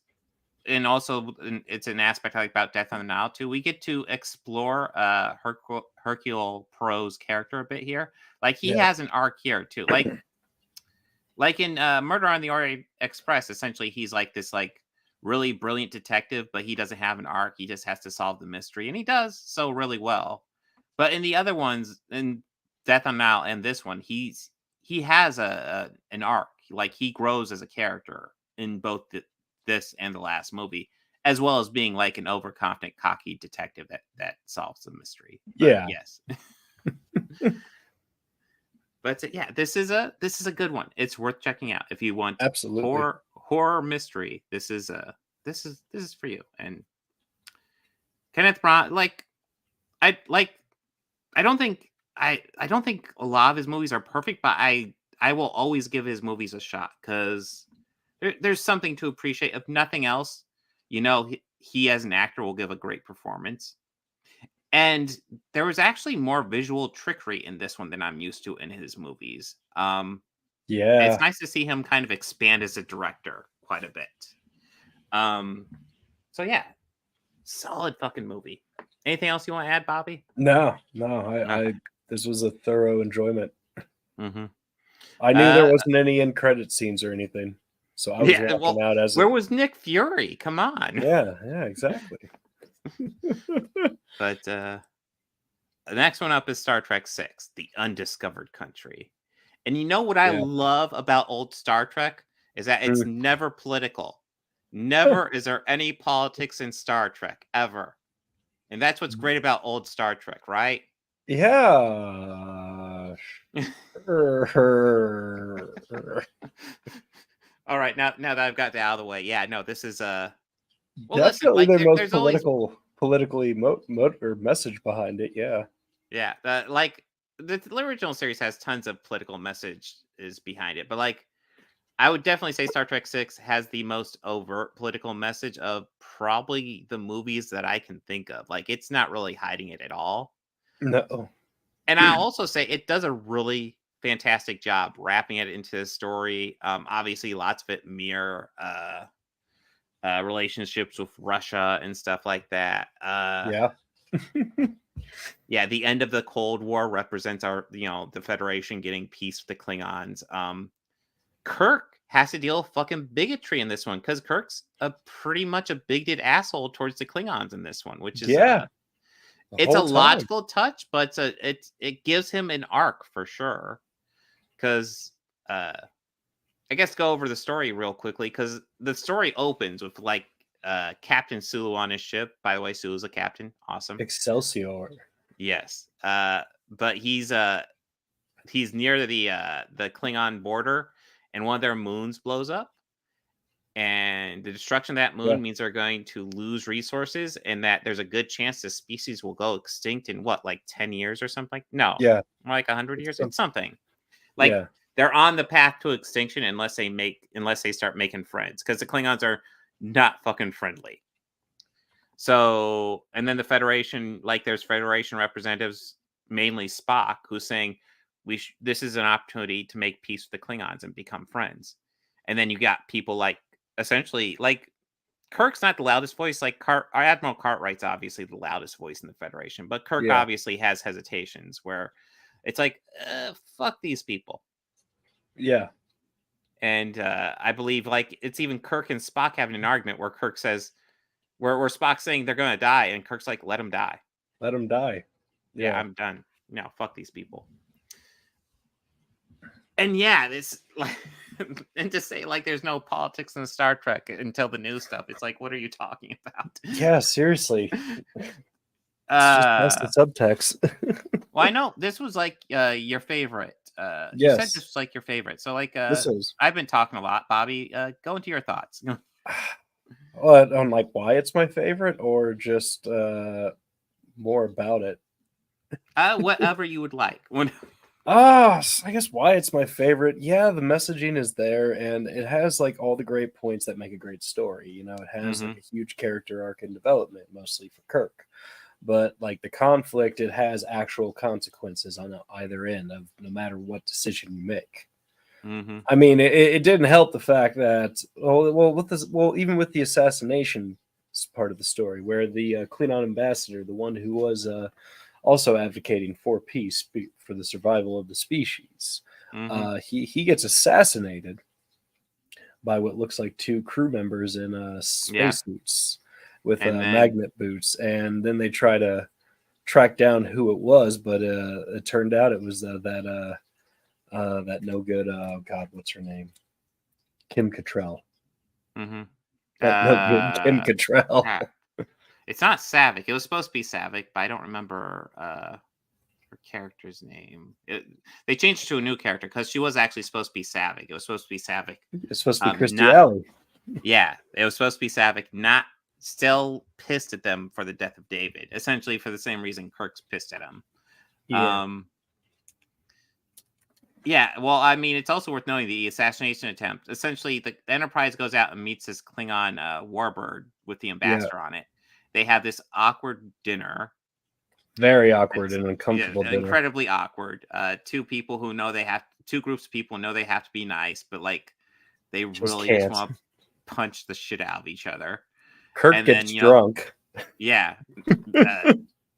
and also it's an aspect I like about Death on the Nile too. We get to explore Hercule Poirot's character a bit here. Like, he has an arc here too. Like in Murder on the Orient Express, essentially he's like this like really brilliant detective, but he doesn't have an arc. He just has to solve the mystery, and he does so really well. But in the other ones, in Death on the Nile and this one, he has an arc. Like, he grows as a character in both this and the last movie, as well as being like an overconfident, cocky detective that solves the mystery. But, yes. But yeah, this is a good one. It's worth checking out if you want horror mystery. This is for you. And Kenneth Branagh, I don't think a lot of his movies are perfect, but I will always give his movies a shot because there's something to appreciate. If nothing else, he as an actor will give a great performance. And there was actually more visual trickery in this one than I'm used to in his movies. It's nice to see him kind of expand as a director quite a bit. So yeah, solid fucking movie. Anything else you want to add, Bobby? No, I this was a thorough enjoyment. I knew there wasn't any end credit scenes or anything, so I was walking out as where was Nick Fury? Come on. Yeah, exactly. But the next one up is Star Trek VI, The Undiscovered Country. And you know what I love about old Star Trek is that it's never political. Never is there any politics in Star Trek, ever. And that's what's great about old Star Trek, right? Yeah. All right, now that I've got that out of the way, this is definitely their most politically or message behind it. Yeah. the original series has tons of political messages behind it, but like I would definitely say Star Trek 6 has the most overt political message of probably the movies that I can think of. Like it's not really hiding it at all. No. And I'll also say it does a really fantastic job wrapping it into the story. Obviously lots of it mirror relationships with Russia and stuff like that. Yeah. Yeah, the end of the Cold War represents the Federation getting peace with the Klingons. Kirk has to deal with fucking bigotry in this one because Kirk's pretty much a bigoted asshole towards the Klingons in this one, which is it's a logical touch, but it gives him an arc for sure. Because I guess go over the story real quickly because the story opens with like Captain Sulu on his ship. By the way, Sulu's a captain. Awesome. Excelsior. Yes. But he's near the Klingon border, and one of their moons blows up. And the destruction of that moon means they're going to lose resources, and that there's a good chance the species will go extinct in like 10 years or something. No, more like 100 years. It's something like they're on the path to extinction unless they start making friends, because the Klingons are not fucking friendly. So, and then the Federation, like there's Federation representatives, mainly Spock, who's saying this is an opportunity to make peace with the Klingons and become friends. And then you got people like essentially like Kirk's not the loudest voice. Like Admiral Cartwright's obviously the loudest voice in the Federation, but Kirk obviously has hesitations where it's like, fuck these people. Yeah. And I believe like it's even Kirk and Spock having an argument where Kirk says, where Spock's saying they're going to die, and Kirk's like, let them die. Let them die. Yeah, I'm done. No, fuck these people. And yeah, this like, and to say like there's no politics in Star Trek until the new stuff, it's like, what are you talking about? Yeah, seriously. It's just the subtext. Well, I know this was like your favorite. Yes. You said this was like your favorite. So like, this is. I've been talking a lot, Bobby. Go into your thoughts. On like why it's my favorite, or just more about it? Whatever you would like. I guess why it's my favorite. Yeah, the messaging is there, and it has like all the great points that make a great story. You know, it has like a huge character arc and development, mostly for Kirk. But like the conflict, it has actual consequences on either end of no matter what decision you make. I mean, it didn't help the fact that even with the assassination part of the story, where the Klingon ambassador, the one who was also advocating for peace for the survival of the species, he gets assassinated by what looks like two crew members in spacesuits with magnet boots, and then they try to track down who it was, but it turned out it was that no good. God, what's her name? Kim Cattrall. Mm-hmm. No good Kim Cattrall. It's not Savick. It was supposed to be Savick, but I don't remember her character's name. They changed it to a new character because she was actually supposed to be Savick. It was supposed to be Savick. It's supposed to be Christy Alley. Yeah, it was supposed to be Savick. Not still pissed at them for the death of David. Essentially, for the same reason Kirk's pissed at him. Yeah. Yeah, well, I mean, it's also worth knowing the assassination attempt. Essentially, the Enterprise goes out and meets this Klingon Warbird with the ambassador on it. They have this awkward dinner. Very awkward and uncomfortable dinner. Incredibly awkward. Two groups of people know they have to be nice, but like they really just want to punch the shit out of each other. Kirk gets drunk. Yeah.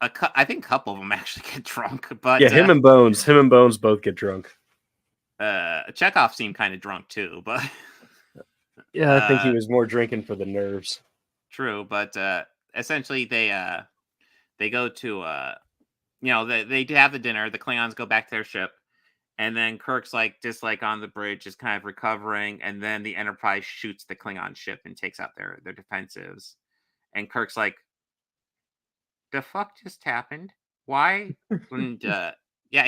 I think a couple of them actually get drunk, but him and Bones both get drunk. Chekhov seemed kind of drunk too, but yeah, I think he was more drinking for the nerves. True, but essentially they go to they have the dinner. The Klingons go back to their ship, and then Kirk's like just like on the bridge, is kind of recovering, and then the Enterprise shoots the Klingon ship and takes out their defensives, and Kirk's like, "The fuck just happened? Why?" And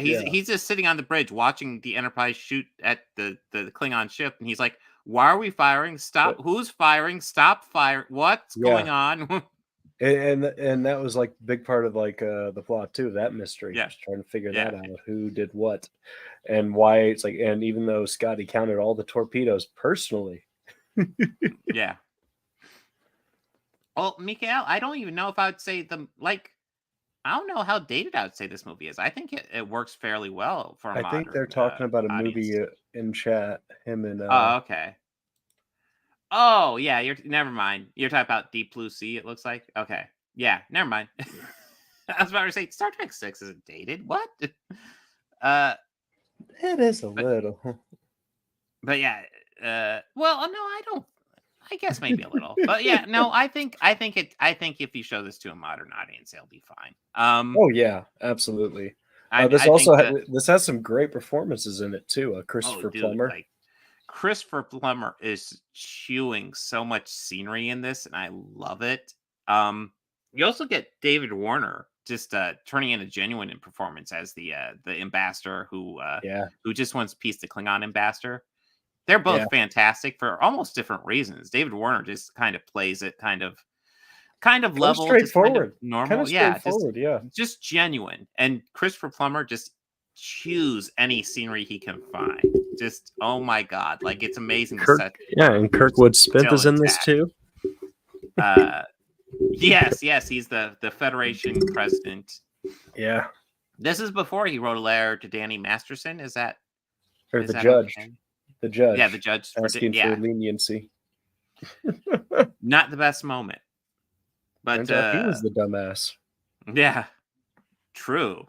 he's just sitting on the bridge watching the Enterprise shoot at the Klingon ship, and he's like, "Why are we firing? Stop! Who's firing? Stop firing! What's going on?" And that was like big part of like the plot too, that mystery. Yeah. Just trying to figure that out, who did what and why. It's like, and even though Scotty counted all the torpedoes personally. Yeah. Well, Mikael, I don't even know if I would say I don't know how dated I would say this movie is. I think it works fairly well for a modern. I think they're talking about a audience. movie in chat. Him and Oh, okay. Oh, yeah. Never mind. You're talking about Deep Blue Sea. It looks like. Okay. Yeah. Never mind. I was about to say Star Trek 6 isn't dated. What? It is a little. But yeah. Well, no, I don't. I guess maybe a little, but yeah, no, I think if you show this to a modern audience, they'll be fine. Oh yeah, absolutely. This has some great performances in it too. Christopher Plummer. Like, Christopher Plummer is chewing so much scenery in this, and I love it. You also get David Warner just turning in a genuine performance as the ambassador who just wants peace, the Klingon ambassador. They're both fantastic for almost different reasons. David Warner just kind of plays it kind of level, straightforward, just normal, straightforward, just genuine. And Christopher Plummer just chews any scenery he can find. Just oh my god, like it's amazing. And Kirkwood Smith is in this too. Yes, he's the Federation president. Yeah, this is before he wrote a letter to Danny Masterson. Is that the judge? The judge. Yeah, the judge asking for leniency. Not the best moment. But he was the dumbass. Yeah. True.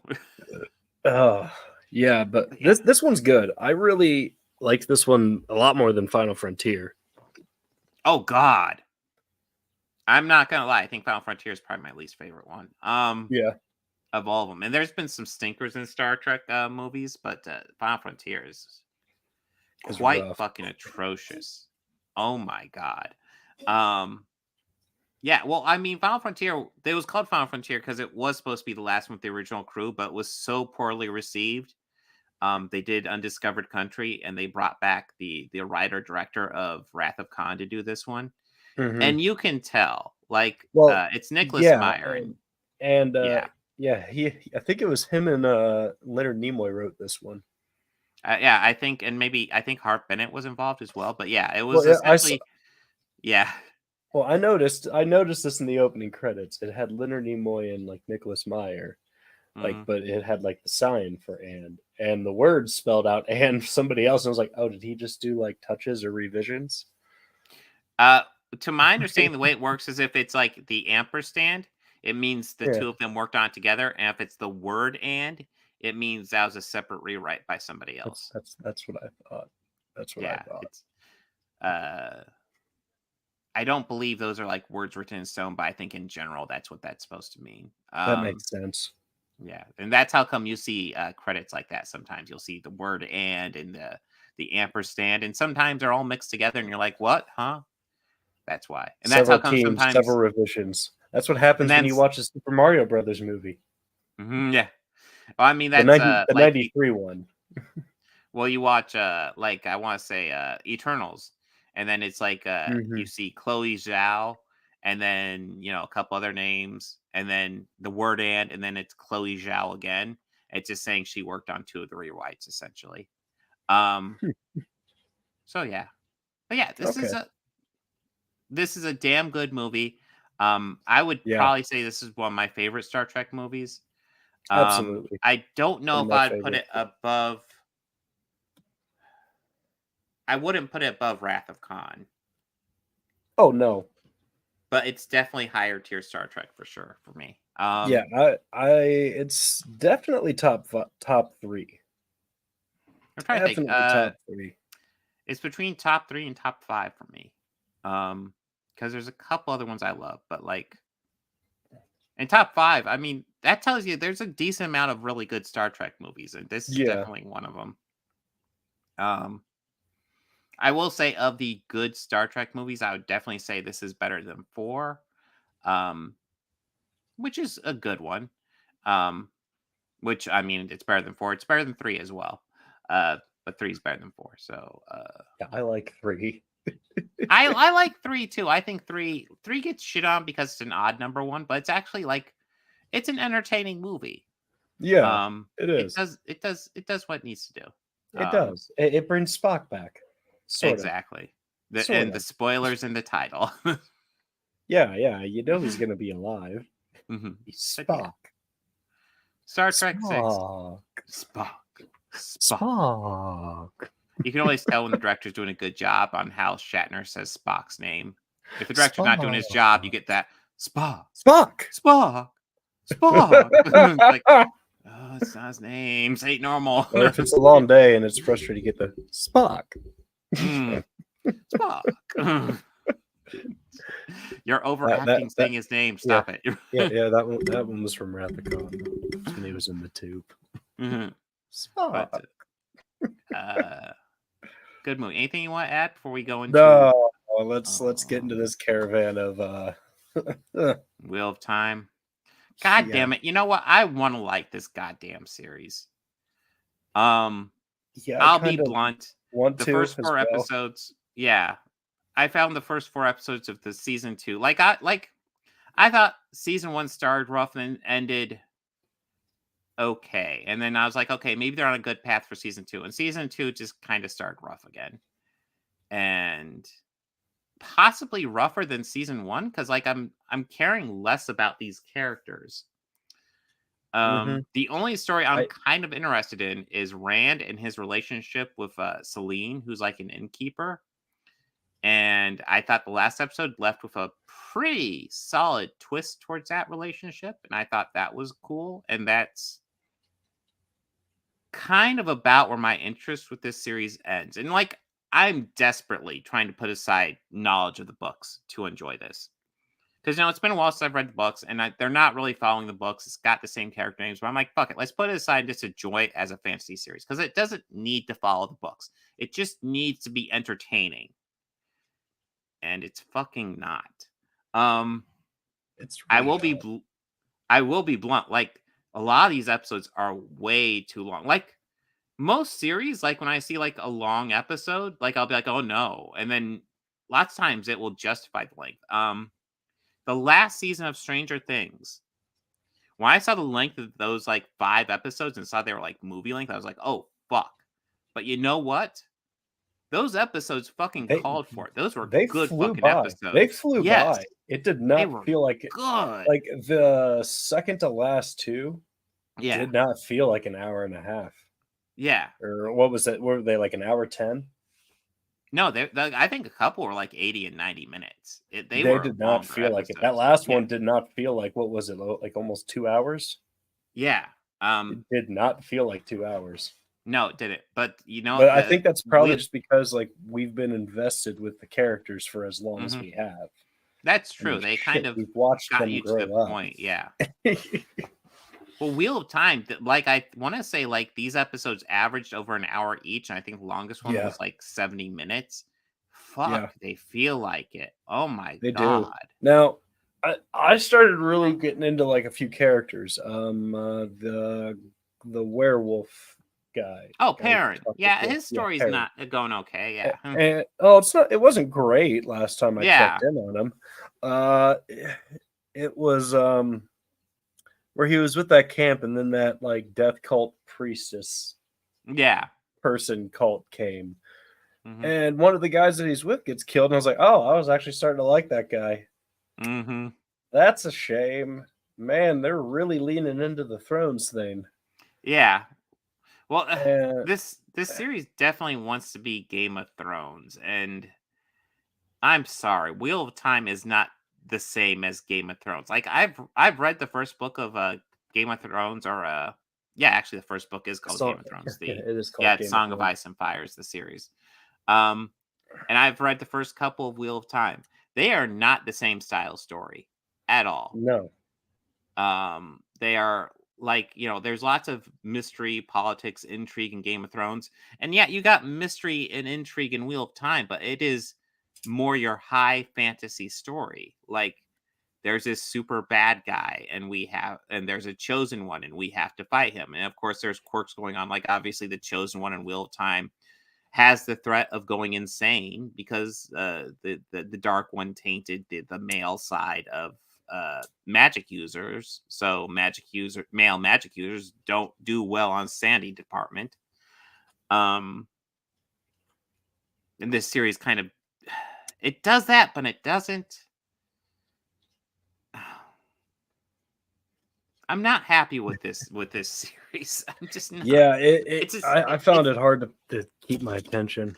Yeah, but this one's good. I really liked this one a lot more than Final Frontier. Oh God. I'm not gonna lie. I think Final Frontier is probably my least favorite one. Of all of them. And there's been some stinkers in Star Trek movies, but Final Frontier is quite fucking atrocious. Oh my god. Yeah, well, I mean, Final Frontier, it was called Final Frontier because it was supposed to be the last one with the original crew, but was so poorly received. They did Undiscovered Country, and they brought back the writer director of Wrath of Khan to do this one. Mm-hmm. And you can tell, it's Nicholas Meyer. I think it was him and Leonard Nimoy wrote this one. I think Hart Bennett was involved as well. But yeah, it was essentially, Well, I noticed this in the opening credits. It had Leonard Nimoy and like Nicholas Meyer, but it had like the sign for and the words spelled out and somebody else. And I was like, oh, did he just do like touches or revisions? To my understanding, the way it works is if it's like the ampersand, it means the two of them worked on it together, and if it's the word "and," it means that was a separate rewrite by somebody else. That's what I thought. That's what I thought. I don't believe those are like words written in stone, but I think in general that's what that's supposed to mean. That makes sense. Yeah, and that's how come you see credits like that. Sometimes you'll see the word "and" and the ampersand, and sometimes they're all mixed together, and you're like, "What? Huh?" That's why. And that's how come sometimes several revisions. That's what happens when you watch a Super Mario Brothers movie. Mm-hmm, yeah. Well, I mean that's the 93 one. Well, you watch I want to say Eternals, and then it's like you see Chloe Zhao, and then a couple other names, and then the word and then it's Chloe Zhao again. It's just saying she worked on two of the rewrites essentially. So yeah. But yeah, this is a damn good movie. I would probably say this is one of my favorite Star Trek movies. Absolutely. I don't know if I'd put it above. I wouldn't put it above Wrath of Khan. Oh no. But it's definitely higher tier Star Trek for sure for me. It's definitely top 3. I'm trying to think. Top 3. It's between top 3 and top 5 for me. Because there's a couple other ones I love, but in top 5, I mean, that tells you there's a decent amount of really good Star Trek movies, and this is definitely one of them. I will say of the good Star Trek movies, I would definitely say this is better than 4, which is a good one. Which, I mean, it's better than 4. It's better than 3 as well. But 3 is better than 4. So, I like 3. I like 3 too. I think 3 gets shit on because it's an odd number one, but it's actually like it's an entertaining movie. Yeah, it is. It does what it needs to do. It does. It brings Spock back. Exactly. The spoilers in the title. Yeah. You know he's gonna be alive. Mm-hmm. He's Spock. Star Trek Spock. 6. Spock. You can always tell when the director's doing a good job on how Shatner says Spock's name. If the director's not doing his job, you get that Spock. It's like, oh, it's not his name. Say it normal. Or if it's a long day and it's frustrating, you get the Spock. Spock. You're overacting saying his name. Stop it. Yeah. That one was from Wrath of Khan. That's when he was in the tube. Mm-hmm. Spock. But, good movie. Anything you want to add before we go into? No. Let's get into this caravan of Wheel of Time. God damn it! You know what? I want to like this goddamn series. I'll be blunt. The first 4 episodes. Yeah, I found the first 4 episodes of the season 2. I thought season 1 started rough and ended okay, and then I was like, okay, maybe they're on a good path for season 2, and season 2 just kind of started rough again, and possibly rougher than season 1 because I'm caring less about these characters. The only story I'm kind of interested in is Rand and his relationship with Celine, who's like an innkeeper. And I thought the last episode left with a pretty solid twist towards that relationship. And I thought that was cool. And that's kind of about where my interest with this series ends. And I'm desperately trying to put aside knowledge of the books to enjoy this. Because, it's been a while since I've read the books, and they're not really following the books. It's got the same character names, but I'm like, fuck it. Let's put it aside and just enjoy it as a fantasy series. Because it doesn't need to follow the books. It just needs to be entertaining. And it's fucking not. It's really I will be blunt. A lot of these episodes are way too long. Most series, when I see a long episode, I'll be like, oh no. And then lots of times it will justify the length. The last season of Stranger Things, when I saw the length of those 5 episodes and saw they were movie length, I was like, oh fuck. But you know what? Those episodes fucking called for it. Those were good fucking episodes. They flew by. It did not feel like it. Good. The second to last 2 Yeah. did not feel like an hour and a half. Yeah. Or what was it? Were they an hour 10? No, I think a couple were 80 and 90 minutes. They did not feel like it. That last one did not feel like, what was it? Almost 2 hours? Yeah. It did not feel like 2 hours. No, it didn't. But But I think that's probably just because we've been invested with the characters for as long as we have. That's true. They kind of we've watched got them you grow to the up. point. Yeah. Well, Wheel of Time, I want to say these episodes averaged over an hour each. And I think the longest one was 70 minutes. Fuck, they feel like it. Oh my God. Do. Now, I started really getting into a few characters. The werewolf guy. Oh, Perrin. Yeah, his story's not going okay. Yeah. And, it wasn't great last time I checked in on him. It was where he was with that camp, and then that death cult priestess person cult came. And one of the guys that he's with gets killed, and I was like, oh, I was actually starting to like that guy. That's a shame. Man, they're really leaning into the Thrones thing. Yeah. Well, this series definitely wants to be Game of Thrones, and I'm sorry, Wheel of Time is not the same as Game of Thrones. I've read the first book of Game of Thrones, or actually the first book is called Game of Thrones. It is called it's Song of Ice and Fire is the series. And I've read the first couple of Wheel of Time. They are not the same style story at all. No. They are there's lots of mystery, politics, intrigue in Game of Thrones. And you got mystery and intrigue in Wheel of Time, but it is more your high fantasy story. There's this super bad guy, and there's a chosen one, and we have to fight him. And of course, there's quirks going on. Obviously, the chosen one in Wheel of Time has the threat of going insane because the Dark One tainted the male side of magic users. So male magic users don't do well on sanity department. And this series kind of it does that, but it doesn't. I'm not happy with this series. I'm just not. Yeah, I found it hard to keep my attention.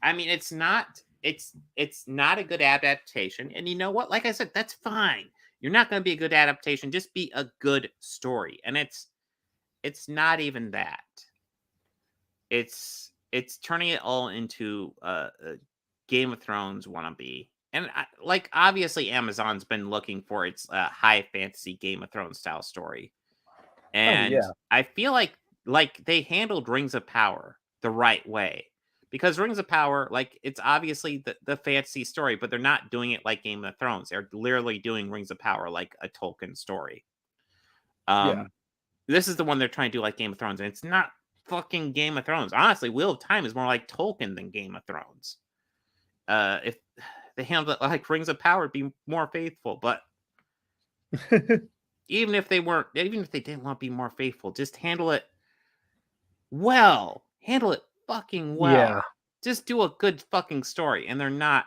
I mean, it's not a good adaptation. And you know what? Like I said, that's fine. You're not going to be a good adaptation. Just be a good story. And it's not even that. It's turning it all into a Game of Thrones wannabe. And obviously Amazon's been looking for its high fantasy Game of Thrones style story. And I feel like they handled Rings of Power the right way. Because Rings of Power, it's obviously the fantasy story, but they're not doing it like Game of Thrones. They're literally doing Rings of Power like a Tolkien story. This is the one they're trying to do like Game of Thrones, and it's not fucking Game of Thrones. Honestly, Wheel of Time is more like Tolkien than Game of Thrones. If they handled it like Rings of Power, it'd be more faithful. But even if they didn't want to be more faithful, just handle it well. Handle it fucking well. Yeah. Just do a good fucking story. And they're not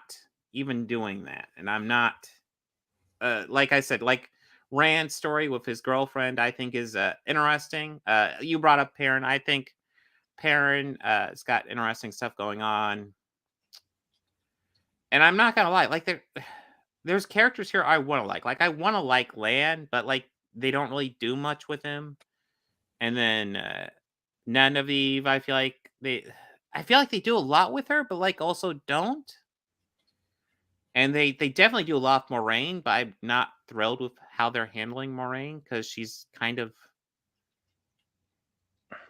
even doing that. And I'm not like I said, Rand's story with his girlfriend, I think is interesting. You brought up Perrin. I think Perrin has got interesting stuff going on. And I'm not gonna lie, there's characters here I want to like. I want to like Lan, but they don't really do much with him. And then Nynaeve, I feel like they do a lot with her, but also don't. And they definitely do a lot with Moraine, but I'm not thrilled with how they're handling Moraine because she's kind of.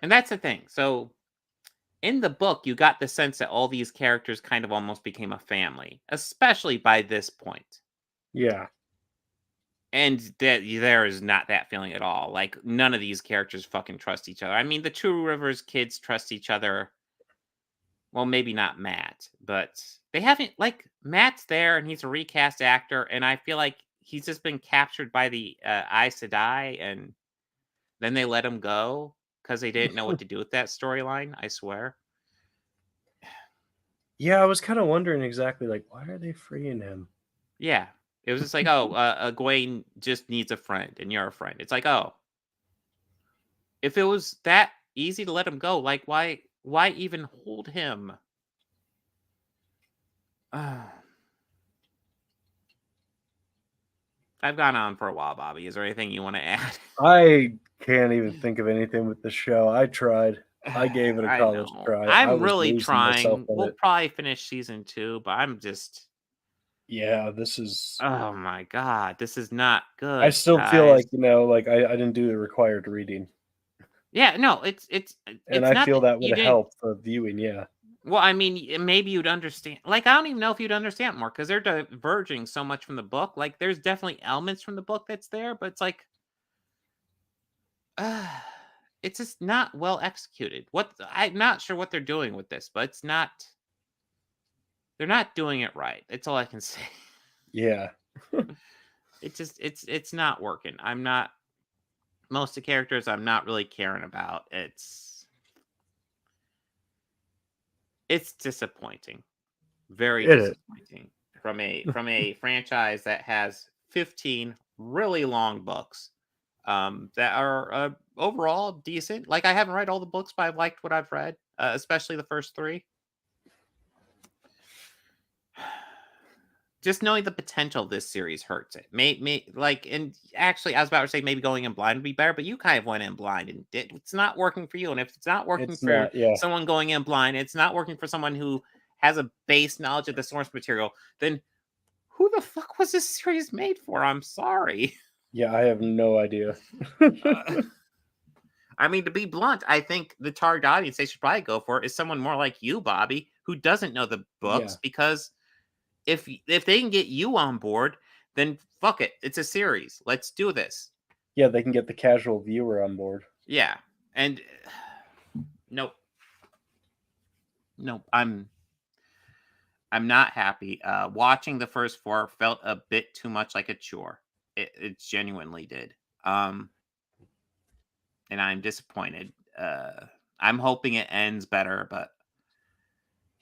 And that's the thing. So in the book, you got the sense that all these characters kind of almost became a family, especially by this point. Yeah. And that there is not that feeling at all. None of these characters fucking trust each other. I mean, the Two Rivers kids trust each other. Well, maybe not Matt, but they haven't, Matt's there and he's a recast actor. And I feel like he's just been captured by the Aes Sedai, and then they let him go because they didn't know what to do with that storyline, I swear. Yeah, I was kind of wondering exactly, why are they freeing him? Yeah. It was just Egwene just needs a friend, and you're a friend. It's if it was that easy to let him go, why even hold him? I've gone on for a while, Bobby. Is there anything you want to add? I can't even think of anything with the show. I tried. I gave it a college try. I'm really trying. We'll probably finish season 2, but I'm just. Yeah, this is. Oh my god, this is not good. I still feel like I didn't do the required reading. Yeah, no, it's and I feel that would have helped for viewing. Yeah. Well, I mean, maybe you'd understand. I don't even know if you'd understand more because they're diverging so much from the book. There's definitely elements from the book that's there, but it's it's just not well executed. I'm not sure what they're doing with this, but it's not. They're not doing it right. That's all I can say. Yeah. It's not working. Most of the characters I'm not really caring about. It's disappointing. Very disappointing. From a franchise that has 15 really long books that are overall decent. I haven't read all the books, but I've liked what I've read, especially the first 3. Just knowing the potential of this series hurts it. And actually, I was about to say maybe going in blind would be better, but you kind of went in blind and it's not working for you. And if it's not working someone going in blind, it's not working for someone who has a base knowledge of the source material, then who the fuck was this series made for? I'm sorry. Yeah, I have no idea. I mean, to be blunt, I think the target audience they should probably go for is someone more like you, Bobby, who doesn't know the books because. If they can get you on board, then fuck it. It's a series. Let's do this. Yeah, they can get the casual viewer on board. Yeah. And nope. No, I'm not happy. Watching the first 4 felt a bit too much like a chore. It genuinely did. And I'm disappointed. I'm hoping it ends better, but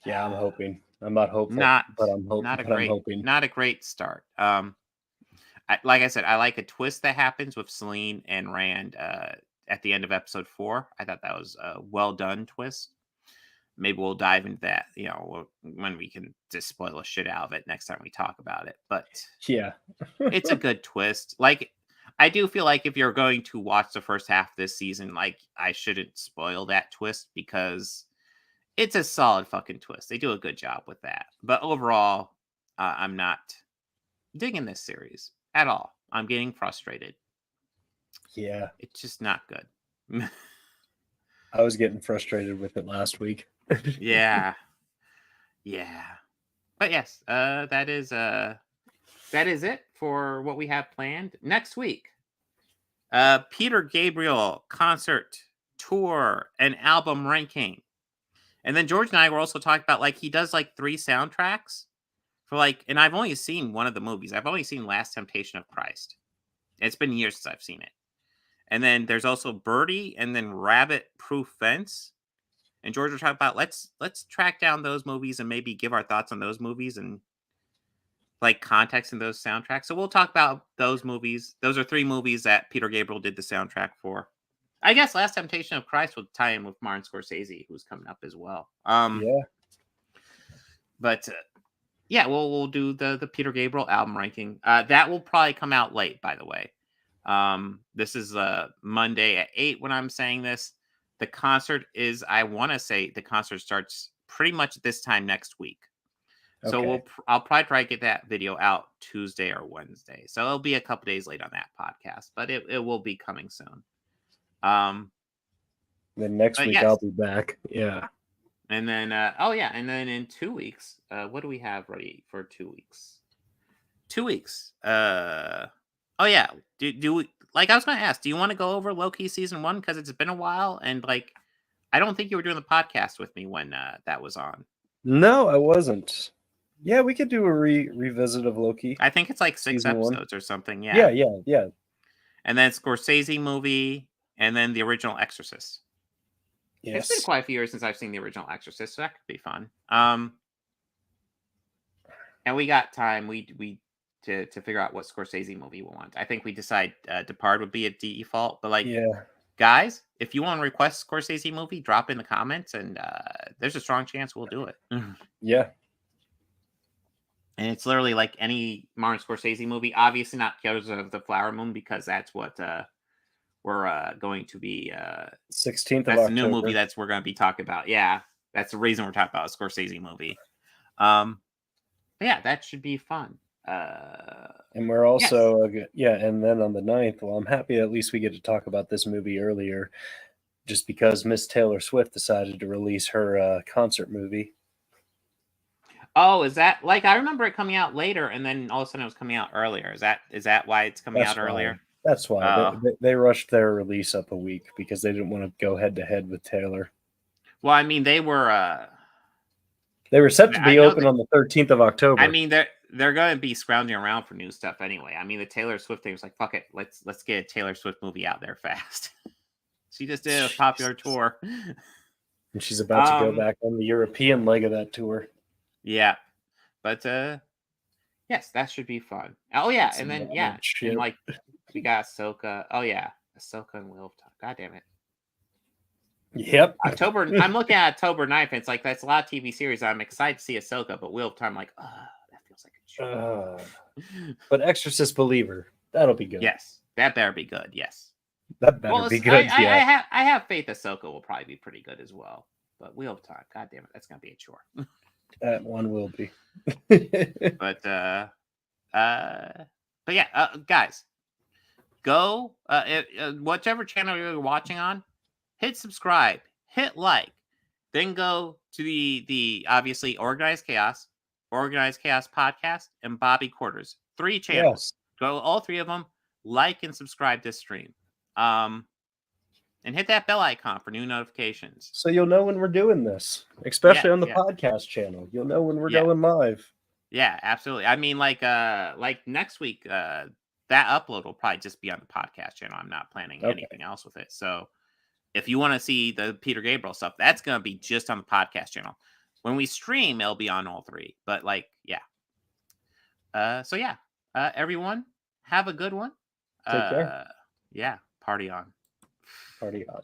yeah, I'm hoping. I'm not hopeful, but I'm hoping. Not a great start. Like I said, I like a twist that happens with Celine and Rand at the end of episode 4. I thought that was a well done twist. Maybe we'll dive into that, when we can just spoil the shit out of it next time we talk about it. But yeah, it's a good twist. Like, I do feel like if you're going to watch the first half of this season, like, I shouldn't spoil that twist because it's a solid fucking twist. They do a good job with that. But overall, I'm not digging this series at all. I'm getting frustrated. Yeah. It's just not good. I was getting frustrated with it last week. Yeah. But yes, that is it for what we have planned next week. Peter Gabriel concert tour and album ranking. And then George and I were also talking about, like, he does like 3 soundtracks for, like, and I've only seen one of the movies. I've only seen Last Temptation of Christ. It's been years since I've seen it. And then there's also Birdie and then Rabbit Proof Fence. And George was talking about, let's track down those movies and maybe give our thoughts on those movies and like context in those soundtracks. So we'll talk about those movies. Those are 3 movies that Peter Gabriel did the soundtrack for. I guess Last Temptation of Christ will tie in with Martin Scorsese, who's coming up as well. Yeah. But yeah, we'll do the Peter Gabriel album ranking. That will probably come out late, by the way. This is Monday at 8 when I'm saying this. The concert is, I want to say the concert starts pretty much this time next week. Okay. So I'll probably try to get that video out Tuesday or Wednesday. So it'll be a couple days late on that podcast, but it will be coming soon. Then next week I'll be back. Yeah. And then and then in 2 weeks, what do we have ready for 2 weeks? 2 weeks. Do we, like, I was going to ask, do you want to go over Loki season 1 because it's been a while, and like I don't think you were doing the podcast with me when that was on. No, I wasn't. Yeah, we could do a revisit of Loki. I think it's like 6 episodes or something. Yeah. And then Scorsese movie, and then the original Exorcist. Yes. It's been quite a few years since I've seen the original Exorcist, so that could be fun. And we got time to figure out what Scorsese movie we want. I think we decide Depart would be a default, but like, guys, if you want to request Scorsese movie, drop in the comments, and there's a strong chance we'll do it. Yeah. And it's literally like any Martin Scorsese movie. Obviously not Killers of the Flower Moon, because that's what we're going to be 16th of October. That's the new movie we're going to be talking about. Yeah, that's the reason we're talking about a Scorsese movie. But yeah, that should be fun. And we're also and then on the 9th, well, I'm happy at least we get to talk about this movie earlier, just because Miss Taylor Swift decided to release her concert movie. Oh, is that, like, I remember it coming out later, and then all of a sudden it was coming out earlier. Is that why it's coming out earlier? That's why they rushed their release up a week, because they didn't want to go head to head with Taylor. Well, I mean, they were set to be open on the 13th of October. I mean, they're going to be scrounging around for new stuff anyway. I mean, the Taylor Swift thing was like, fuck it, let's get a Taylor Swift movie out there fast. She just did a popular tour, and she's about to go back on the European leg of that tour. Yeah, but yes, that should be fun. Oh yeah, and then and like we got Ahsoka. Oh yeah, Ahsoka and Will of Time. God damn it. Yep. October. I'm looking at October 9th, and it's like that's a lot of TV series. I'm excited to see Ahsoka, but Will of Time, like, that feels like a chore. But Exorcist Believer, that'll be good. Yes, that better be good. Yes, that better be good. I have faith Ahsoka will probably be pretty good as well. But Wheel of Time, God damn it, that's gonna be a chore. That one will be. But yeah, guys, go whichever channel you're watching on, hit subscribe, hit like, then go to the obviously Organized Chaos Podcast, and Bobby Quarters. 3 channels. Yes. Go all 3 of them, like and subscribe this stream. And hit that bell icon for new notifications. So you'll know when we're doing this, especially on the podcast channel. You'll know when we're going live. Yeah, absolutely. I mean, like next week, that upload will probably just be on the podcast channel. I'm not planning anything else with it. So if you want to see the Peter Gabriel stuff, that's going to be just on the podcast channel. When we stream, it'll be on all three. But everyone, have a good one. Take care. Yeah, party on. Party on.